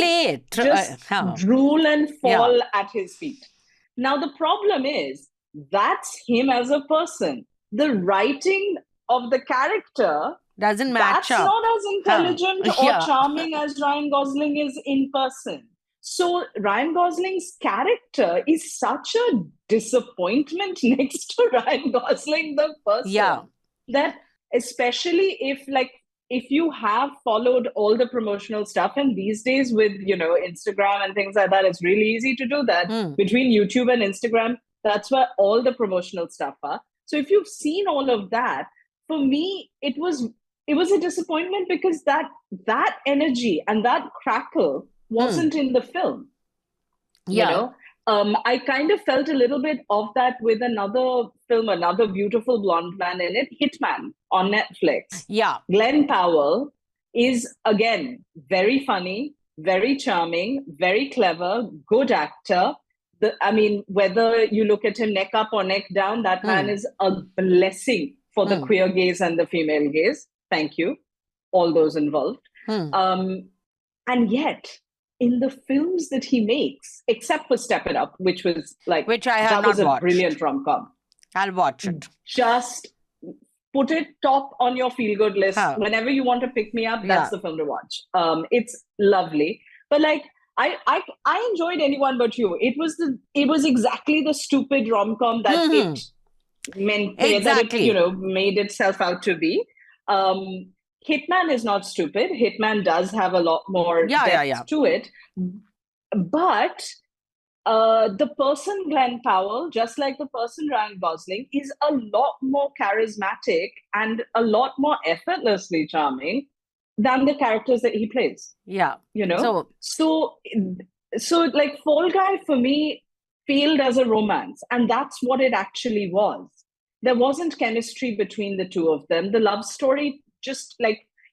just drool and fall at his feet. Now, the problem is, that's him as a person. The writing of the character doesn't match up. That's not as intelligent or charming as Ryan Gosling is in person. So Ryan Gosling's character is such a disappointment next to Ryan Gosling, the person, that especially if you have followed all the promotional stuff, and these days with, Instagram and things like that, it's really easy to do that. Between YouTube and Instagram, that's where all the promotional stuff are. So if you've seen all of that, for me, it was a disappointment because that energy and that crackle wasn't in the film. I kind of felt a little bit of that with another film, another beautiful blonde man in it, Hitman on Netflix. Glenn Powell is, again, very funny, very charming, very clever, good actor. Whether you look at him neck up or neck down, that man is a blessing for the queer gaze and the female gaze. Thank you, all those involved. And yet, in the films that he makes, except for Step It Up, which I have not watched. That was a brilliant rom-com. I'll watch it. Just put it top on your feel-good list. Whenever you want to pick me up, that's the film to watch. It's lovely. But I enjoyed Anyone But You. It was exactly the stupid rom-com that it meant, that it, made itself out to be. Hitman is not stupid. Hitman does have a lot more depth to it. But the person Glenn Powell, just like the person Ryan Gosling, is a lot more charismatic and a lot more effortlessly charming than the characters that he plays. So Fall Guy for me failed as a romance, and that's what it actually was. There wasn't chemistry between the two of them. The love story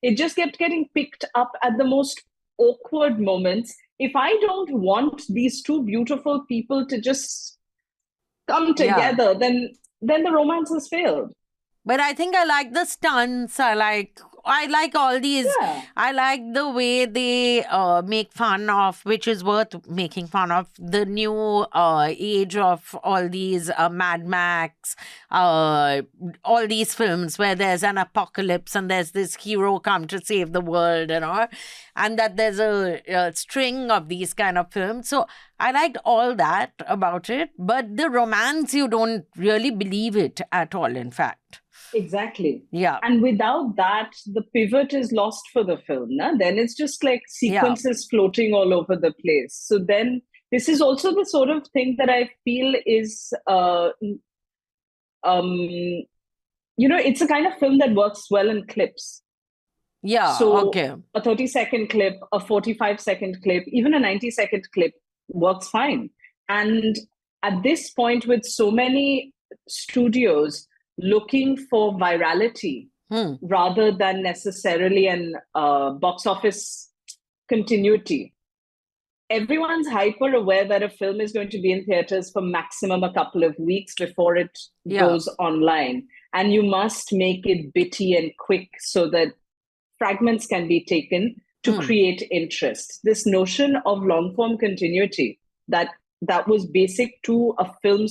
it just kept getting picked up at the most awkward moments. If I don't want these two beautiful people to just come together, then the romance has failed. But I think I like the stunts. I like all these. I like the way they make fun of, which is worth making fun of, the new age of all these Mad Max, all these films where there's an apocalypse and there's this hero come to save the world, and that there's a string of these kind of films. So I liked all that about it. But the romance, you don't really believe it at all, in fact. Exactly. And without that, the pivot is lost for the film. Then it's just like sequences floating all over the place. So then this is also the sort of thing that I feel is, it's a kind of film that works well in clips. So a 30-second clip, a 45-second clip, even a 90-second clip works fine. And at this point, with so many studios looking for virality rather than necessarily an box office continuity, everyone's hyper aware that a film is going to be in theaters for maximum a couple of weeks before it goes online. And you must make it bitty and quick so that fragments can be taken to create interest. This notion of long-form continuity that was basic to a film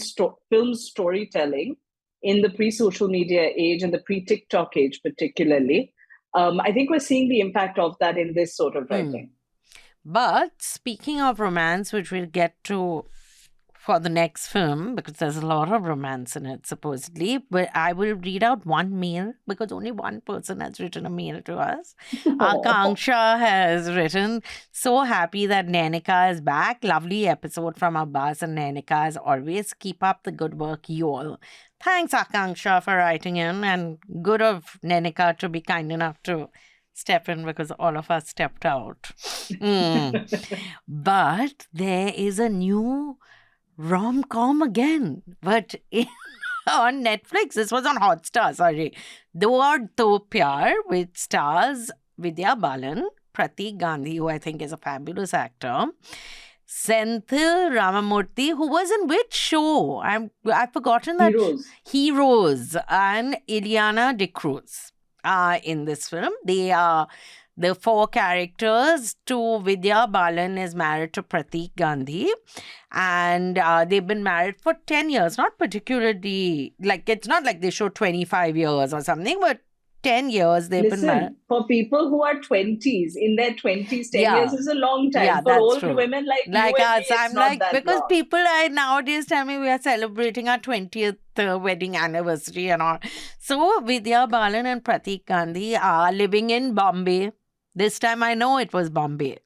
storytelling in the pre-social media age and the pre-TikTok age particularly. I think we're seeing the impact of that in this sort of writing. But speaking of romance, which we'll get to for the next film, because there's a lot of romance in it, supposedly. But I will read out one mail, because only one person has written a mail to us. Akanksha has written, "So happy that Nainika is back. Lovely episode from Abbas and Nainika as always. Keep up the good work, you all." Thanks, Akanksha, for writing in. And good of Nainika to be kind enough to step in, because all of us stepped out. But there is a new rom-com again, but on Netflix. This was on Hotstar, sorry. Do Aur Do Pyaar, which stars Vidya Balan, Pratik Gandhi, who I think is a fabulous actor, Senthil Ramamurthy, who was in which show? I've forgotten that. Heroes, and Ileana De Cruz in this film. They are the four characters. To Vidya Balan is married to Pratik Gandhi, and they've been married for 10 years. Not particularly, like, it's not like they show 25 years or something, but 10 years they've been married. For people who are 20s, in their 20s, 10 years is a long time. Yeah, for old true. Women like you and us, me, it's I'm not like, that because long. people nowadays tell me we are celebrating our 20th wedding anniversary and all. So Vidya Balan and Pratik Gandhi are living in Bombay. This time I know it was Bombay.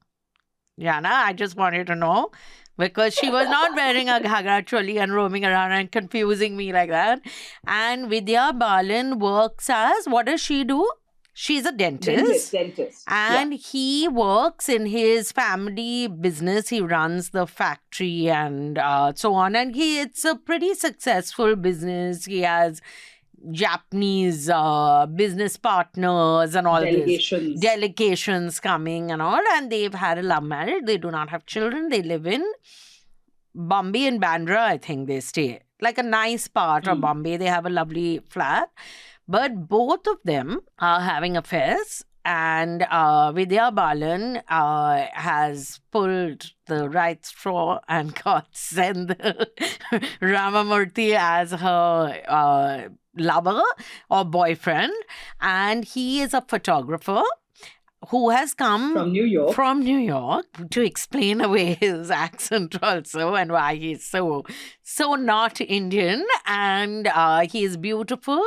Jana, I just wanted to know, because she was not wearing a ghagra choli and roaming around and confusing me like that. And Vidya Balan works as, what does she do? She's a dentist. And he works in his family business. He runs the factory and so on. And it's a pretty successful business. He has Japanese business partners and all delegations coming and all, and they've had a love marriage. They do not have children. They live in Bombay and Bandra, I think they stay. Like a nice part of Bombay. They have a lovely flat. But both of them are having affairs, and Vidya Balan has pulled the right straw and got Senthil Ramamurthy as her lover or boyfriend, and he is a photographer who has come from New York to explain away his accent also, and why he's so not Indian. And he is beautiful,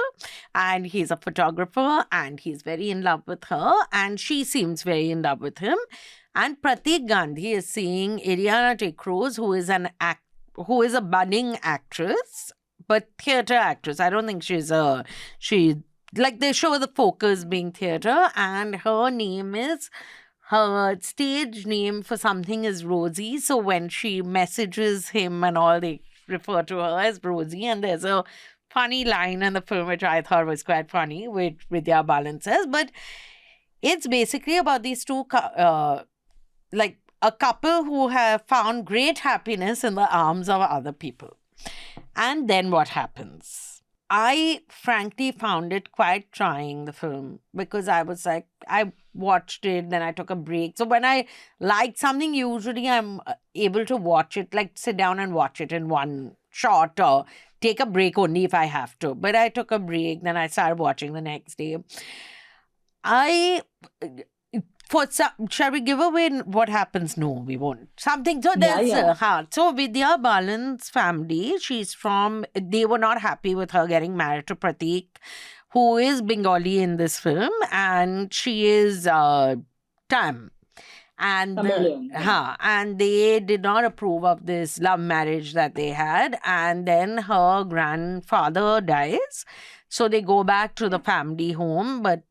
and he's a photographer, and he's very in love with her, and she seems very in love with him. And Pratik Gandhi is seeing Ileana De Cruz, who is a budding actress, but theatre actress. I don't think like, they show the focus being theatre, and her stage name for something is Rosie. So when she messages him and all, they refer to her as Rosie. And there's a funny line in the film which I thought was quite funny, which Vidya Balan says. But it's basically about these two, like a couple who have found great happiness in the arms of other people. And then what happens? I frankly found it quite trying, the film, because I was like, I watched it, then I took a break. So when I like something, usually I'm able to watch it, like sit down and watch it in one shot, or take a break only if I have to. But I took a break, then I started watching the next day. Shall we give away what happens? No, we won't. Something. So that's hard. So Vidya Balan's family, they were not happy with her getting married to Pratik, who is Bengali in this film, and she is Tam. And and they did not approve of this love marriage that they had. And then her grandfather dies. So they go back to the family home, but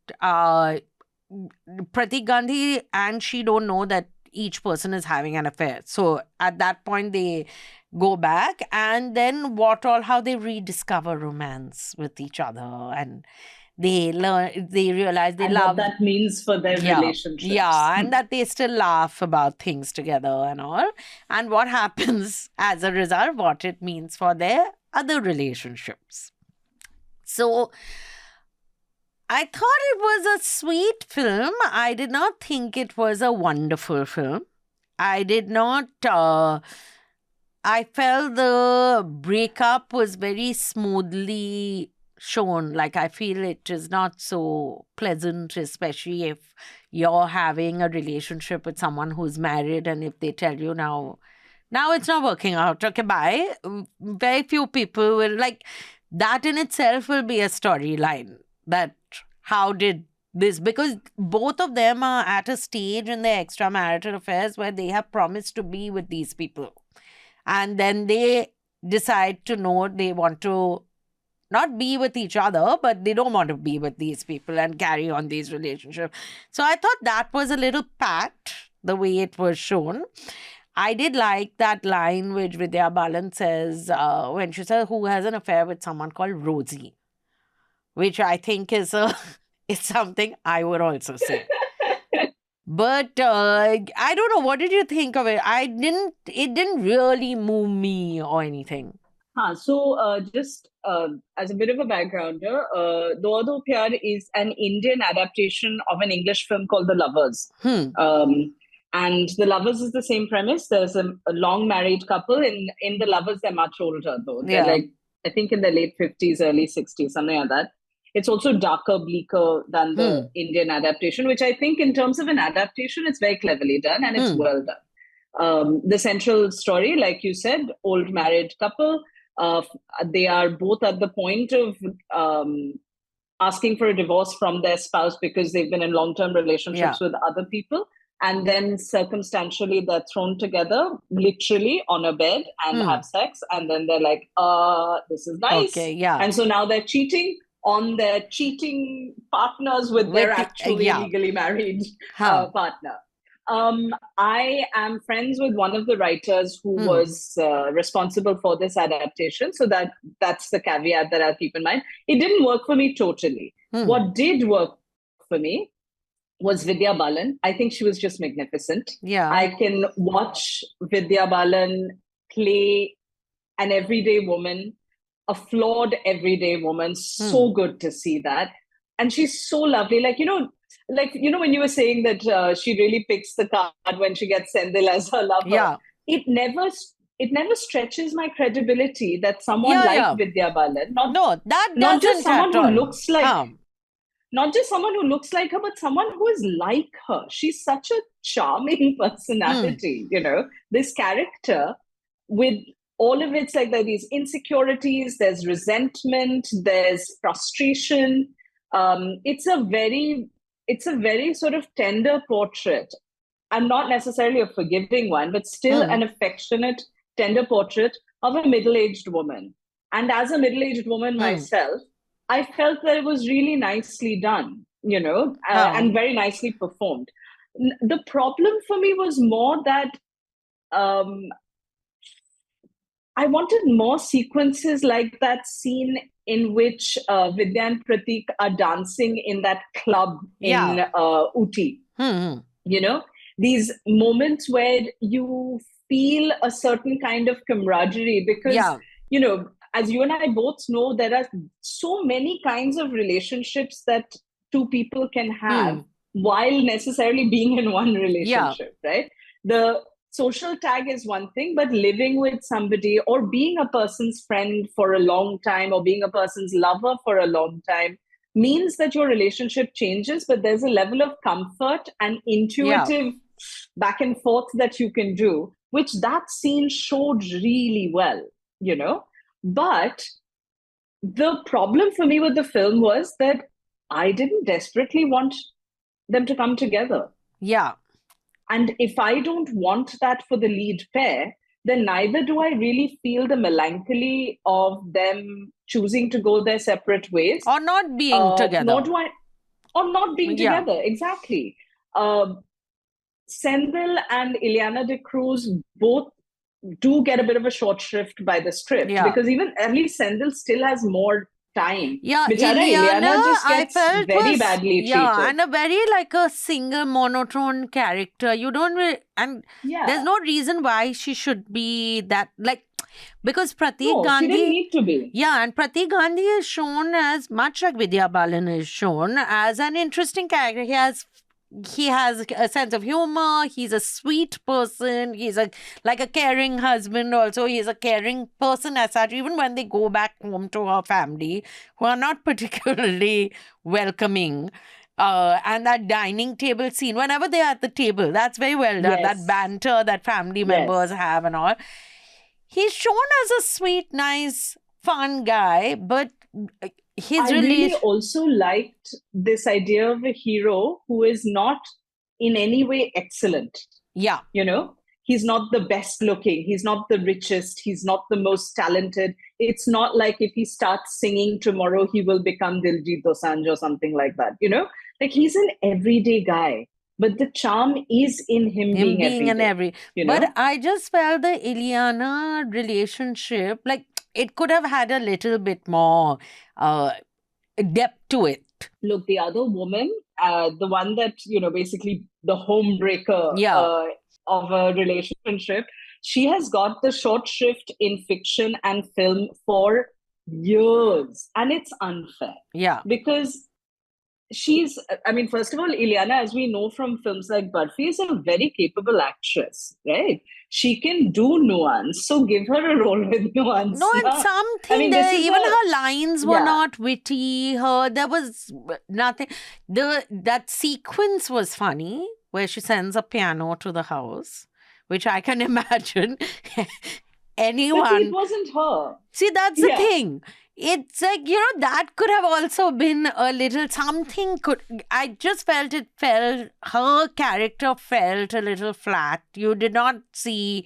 Pratik Gandhi and she don't know that each person is having an affair. So at that point they go back, and then how they rediscover romance with each other, and they realize they love. What that means for their relationships. Yeah, and that they still laugh about things together and all. And what happens as a result, what it means for their other relationships. So I thought it was a sweet film. I did not think it was a wonderful film. I felt the breakup was very smoothly shown. Like, I feel it is not so pleasant, especially if you're having a relationship with someone who's married, and if they tell you now it's not working out, okay, bye. Very few people will, like, that in itself will be a storyline. That how did this, because both of them are at a stage in their extramarital affairs where they have promised to be with these people, and then they decide to know they want to not be with each other, but they don't want to be with these people and carry on these relationships. So I thought that was a little packed, the way it was shown. I did like that line which Vidya Balan says when she says, who has an affair with someone called Rosie, which I think is it's something I would also say. But I don't know. What did you think of it? It didn't really move me or anything. So just as a bit of a backgrounder, Do Aur Do Pyaar is an Indian adaptation of an English film called The Lovers. And The Lovers is the same premise. There's a long married couple. In The Lovers, they're much older, though. They're like, I think in the late 50s, early 60s, something like that. It's also darker, bleaker than the Indian adaptation, which I think in terms of an adaptation, it's very cleverly done and it's well done. The central story, like you said, old married couple. They are both at the point of asking for a divorce from their spouse because they've been in long-term relationships with other people. And then circumstantially, they're thrown together, literally on a bed and have sex. And then they're like, this is nice. Okay, And so now they're cheating on their cheating partners with their actually legally married partner. I am friends with one of the writers who was responsible for this adaptation. So that's the caveat that I'll keep in mind. It didn't work for me totally. What did work for me was Vidya Balan. I think she was just magnificent. I can watch Vidya Balan play an everyday woman, a flawed everyday woman. So good to see that. And she's so lovely. Like, when you were saying that she really picks the card when she gets Sendil as her lover, it never stretches my credibility that someone like Vidya Balan, not just someone who looks like, not just someone who looks like her, but someone who is like her. She's such a charming personality, this character with all of it's like there are these insecurities, there's resentment, there's frustration. It's a very sort of tender portrait, and not necessarily a forgiving one, but still an affectionate, tender portrait of a middle-aged woman. And as a middle-aged woman myself, I felt that it was really nicely done, and very nicely performed. The problem for me was more that I wanted more sequences like that scene in which Vidya and Pratik are dancing in that club in Ooty. These moments where you feel a certain kind of camaraderie because, as you and I both know, there are so many kinds of relationships that two people can have while necessarily being in one relationship, right? The social tag is one thing, but living with somebody or being a person's friend for a long time or being a person's lover for a long time means that your relationship changes, but there's a level of comfort and intuitive back and forth that you can do, which that scene showed really well, But the problem for me with the film was that I didn't desperately want them to come together. And if I don't want that for the lead pair, then neither do I really feel the melancholy of them choosing to go their separate ways. Or not being together. Or not being together, exactly. Sendil and Ileana de Cruz both do get a bit of a short shrift by the script because even at least Sendil still has more time. Ileana just gets very badly treated. And a very like a single monotone character. You don't really, and there's no reason why she should be that like, because Pratik Gandhi, she didn't need to be. And Pratik Gandhi is shown as much like Vidya Balan is shown as an interesting character. He has a sense of humor. He's a sweet person. He's like a caring husband also. He's a caring person as such, even when they go back home to her family, who are not particularly welcoming. And that dining table scene, whenever they're at the table, that's very well done. That banter that family members have and all. He's shown as a sweet, nice, fun guy, but I really also liked this idea of a hero who is not in any way excellent. He's not the best looking. He's not the richest. He's not the most talented. It's not like if he starts singing tomorrow, he will become Diljit Dosanjh or something like that. Like he's an everyday guy. but the charm is in him being in everyday, every. you But know? I just felt the Ileana relationship, like it could have had a little bit more depth to it. Look, the other woman, the one that, basically the homebreaker Yeah. of a relationship, she has got the short shrift in fiction and film for years. And it's unfair. Yeah. Because first of all, Ileana, as we know from films like Barfi, is a very capable actress, right? She can do nuance, so give her a role with nuance. No, and something there, even her lines were not witty. There was nothing. That sequence was funny where she sends a piano to the house, which I can imagine anyone. But it wasn't her. See, that's the thing. It's like, that could have also been a little something I just felt her character felt a little flat. You did not see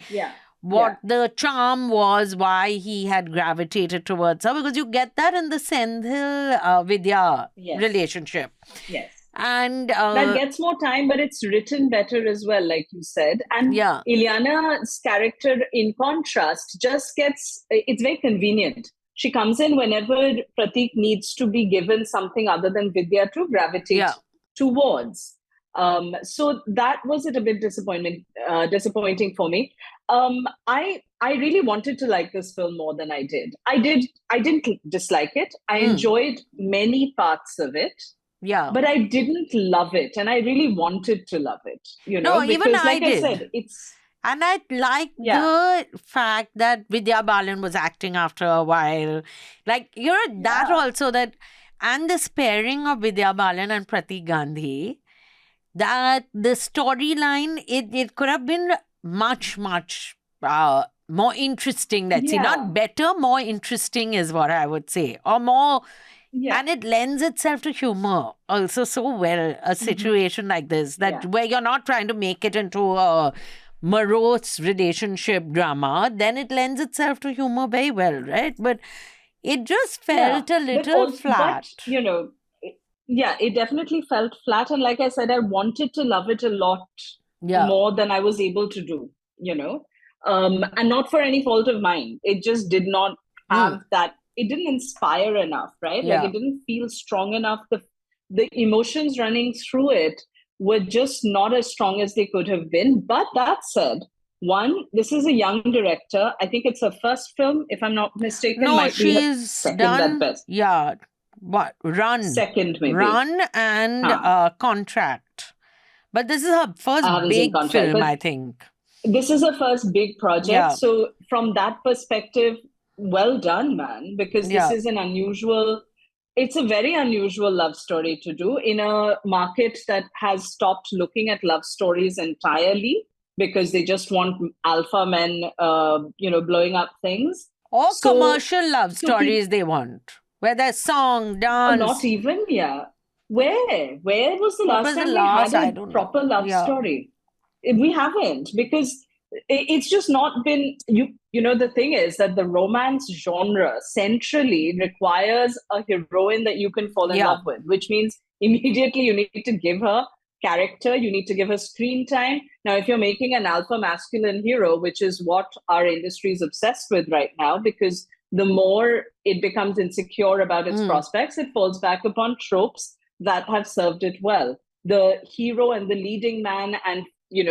what the charm was, why he had gravitated towards her, because you get that in the Senthil Vidya relationship. Yes. And that gets more time, but it's written better as well, like you said. And Ileana's character, in contrast, it's very convenient. She comes in whenever Pratik needs to be given something other than Vidya to gravitate towards. So that was a bit disappointing for me. I really wanted to like this film more than I did. I didn't dislike it. I enjoyed many parts of it. Yeah. But I didn't love it. And I really wanted to love it. No, because even I did. said, it's... And I like the fact that Vidya Balan was acting after a while. Like, that also, and this pairing of Vidya Balan and Pratik Gandhi, that the storyline, it could have been much, much more interesting. Let's see, not better, more interesting is what I would say. Or more... Yeah. And it lends itself to humor also so well, a situation like this, where you're not trying to make it into a morose relationship drama, then it lends itself to humor very well, right? But it just felt a little flat. But, it definitely felt flat. And like I said, I wanted to love it a lot more than I was able to do, and not for any fault of mine. It just did not have that. It didn't inspire enough, right? Like, it didn't feel strong enough. The emotions running through it were just not as strong as they could have been. But that said, this is a young director. I think it's her first film, if I'm not mistaken. No, she's second at best. Yeah. What? Run. Second, maybe. Run and Contract. But this is her first big film, I think. This is her first big project. Yeah. So from that perspective, well done, man, because this is it's a very unusual love story to do in a market that has stopped looking at love stories entirely because they just want alpha men, blowing up things. Or commercial love stories they want, where there's song, dance. Not even, Where was the last time we had a proper love story? We haven't, because it's just not been, the thing is that the romance genre centrally requires a heroine that you can fall in love with, which means immediately you need to give her character, you need to give her screen time. Now, if you're making an alpha masculine hero, which is what our industry is obsessed with right now, because the more it becomes insecure about its prospects, it falls back upon tropes that have served it well. The hero and the leading man and,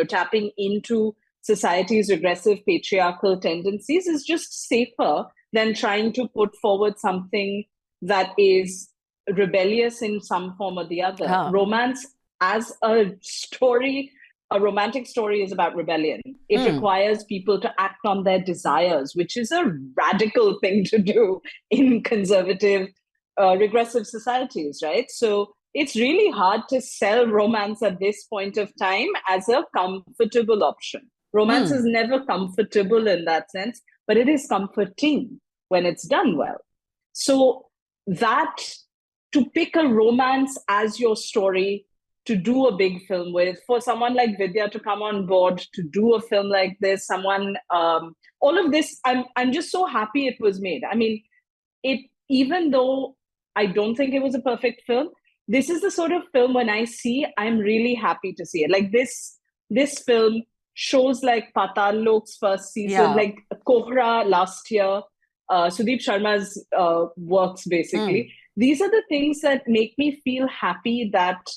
tapping into society's regressive patriarchal tendencies is just safer than trying to put forward something that is rebellious in some form or the other. Romance as a story, a romantic story, is about rebellion. It requires people to act on their desires, which is a radical thing to do in conservative, regressive societies, right? So it's really hard to sell romance at this point of time as a comfortable option. Romance is never comfortable in that sense, but it is comforting when it's done well. So that, to pick a romance as your story to do a big film with, for someone like Vidya to come on board to do a film like this, all of this, I'm just so happy it was made. I mean, even though I don't think it was a perfect film, this is the sort of film when I see, I'm really happy to see it. Like this film shows like Patal Lok's first season, like Kohra last year, Sudeep Sharma's works basically. These are the things that make me feel happy that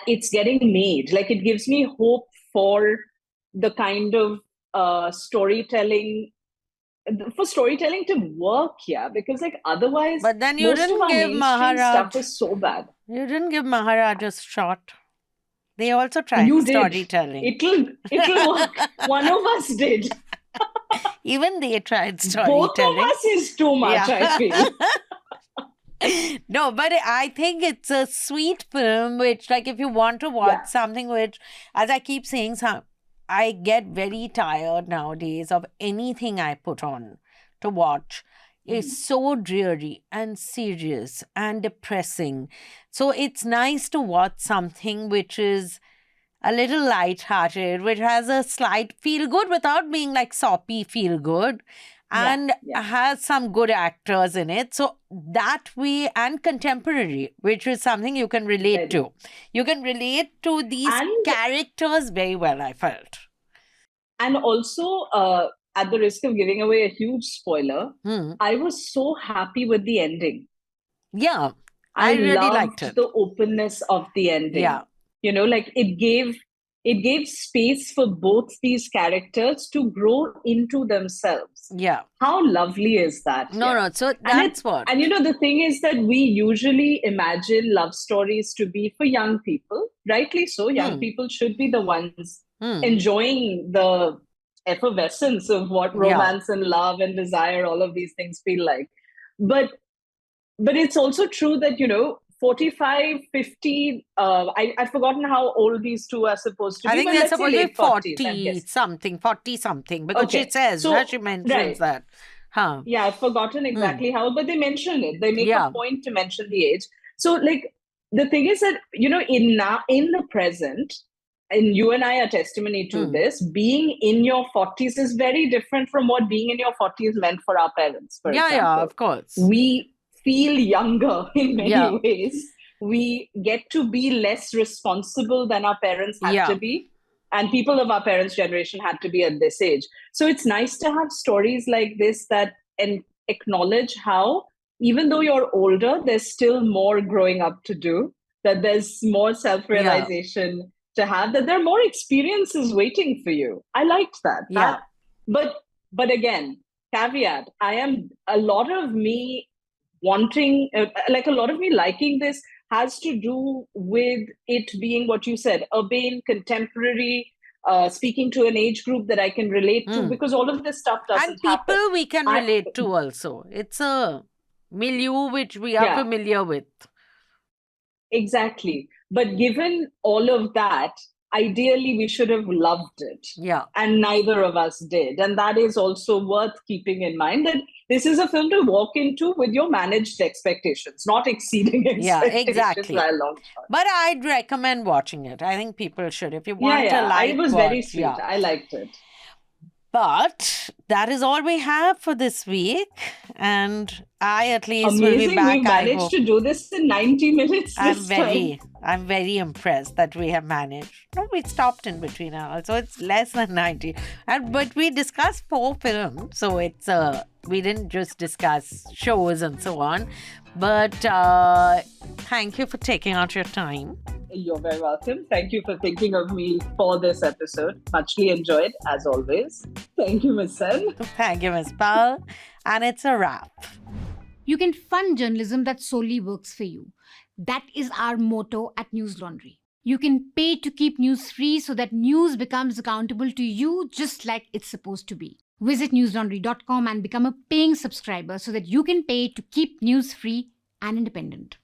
it's getting made. Like it gives me hope for the kind of storytelling to work here, because like otherwise, but then you most didn't of our give mainstream Maharaj stuff is so bad. You didn't give Maharaj a shot. They also tried storytelling. It'll work. One of us did. Even they tried storytelling. Both of us is too much, I feel. No, but I think it's a sweet film, which, like, if you want to watch something which, as I keep saying, I get very tired nowadays of anything I put on to watch. It's so dreary and serious and depressing. So it's nice to watch something which is a little light-hearted, which has a slight feel-good without being like soppy feel-good, and has some good actors in it. So that way, and contemporary, which is something you can relate to. You can relate to these characters very well, I felt. And also, at the risk of giving away a huge spoiler, I was so happy with the ending. Yeah, I really liked it. The openness of the ending. Yeah. You know, like it gave space for both these characters to grow into themselves. Yeah. How lovely is that? No, so that's what. And you know, the thing is that we usually imagine love stories to be for young people. Rightly so. Young people should be the ones enjoying the effervescence of what romance and love and desire, all of these things feel like. But it's also true that, you know, 45, 50, I've forgotten how old these two are supposed to be. I think they're supposed to be 40 something, because she says, she mentions that. Yeah, I've forgotten exactly how, but they mention it. They make a point to mention the age. So, like, the thing is that, you know, in the present, and you and I are testimony to this, being in your 40s is very different from what being in your 40s meant for our parents, for example. Yeah, of course. We feel younger in many ways. We get to be less responsible than our parents had to be. And people of our parents' generation had to be at this age. So it's nice to have stories like this that acknowledge how, even though you're older, there's still more growing up to do, that there's more self-realization to have, that there are more experiences waiting for you. I liked that. But again, caveat, a lot of me liking this has to do with it being what you said, urbane, contemporary, speaking to an age group that I can relate to, because all of this stuff doesn't happen. And people we can relate to also. It's a milieu which we are familiar with. Exactly. But given all of that, ideally we should have loved it. Yeah. And neither of us did. And that is also worth keeping in mind, that this is a film to walk into with your managed expectations, not exceeding expectations by a long shot. But I'd recommend watching it. I think people should. If you want to like it was very sweet. I liked it. But that is all we have for this week. And I at least will be back. We managed to do this in 90 minutes I'm very impressed that we have managed. No, we stopped in between hours, so it's less than 90. But we discussed 4 films, so it's we didn't just discuss shows and so on. But thank you for taking out your time. You're very welcome. Thank you for thinking of me for this episode. Muchly enjoyed, as always. Thank you, Ms. Sen. Thank you, Ms. Pal. And it's a wrap. You can fund journalism that solely works for you. That is our motto at News Laundry. You can pay to keep news free so that news becomes accountable to you just like it's supposed to be. Visit newslaundry.com and become a paying subscriber so that you can pay to keep news free and independent.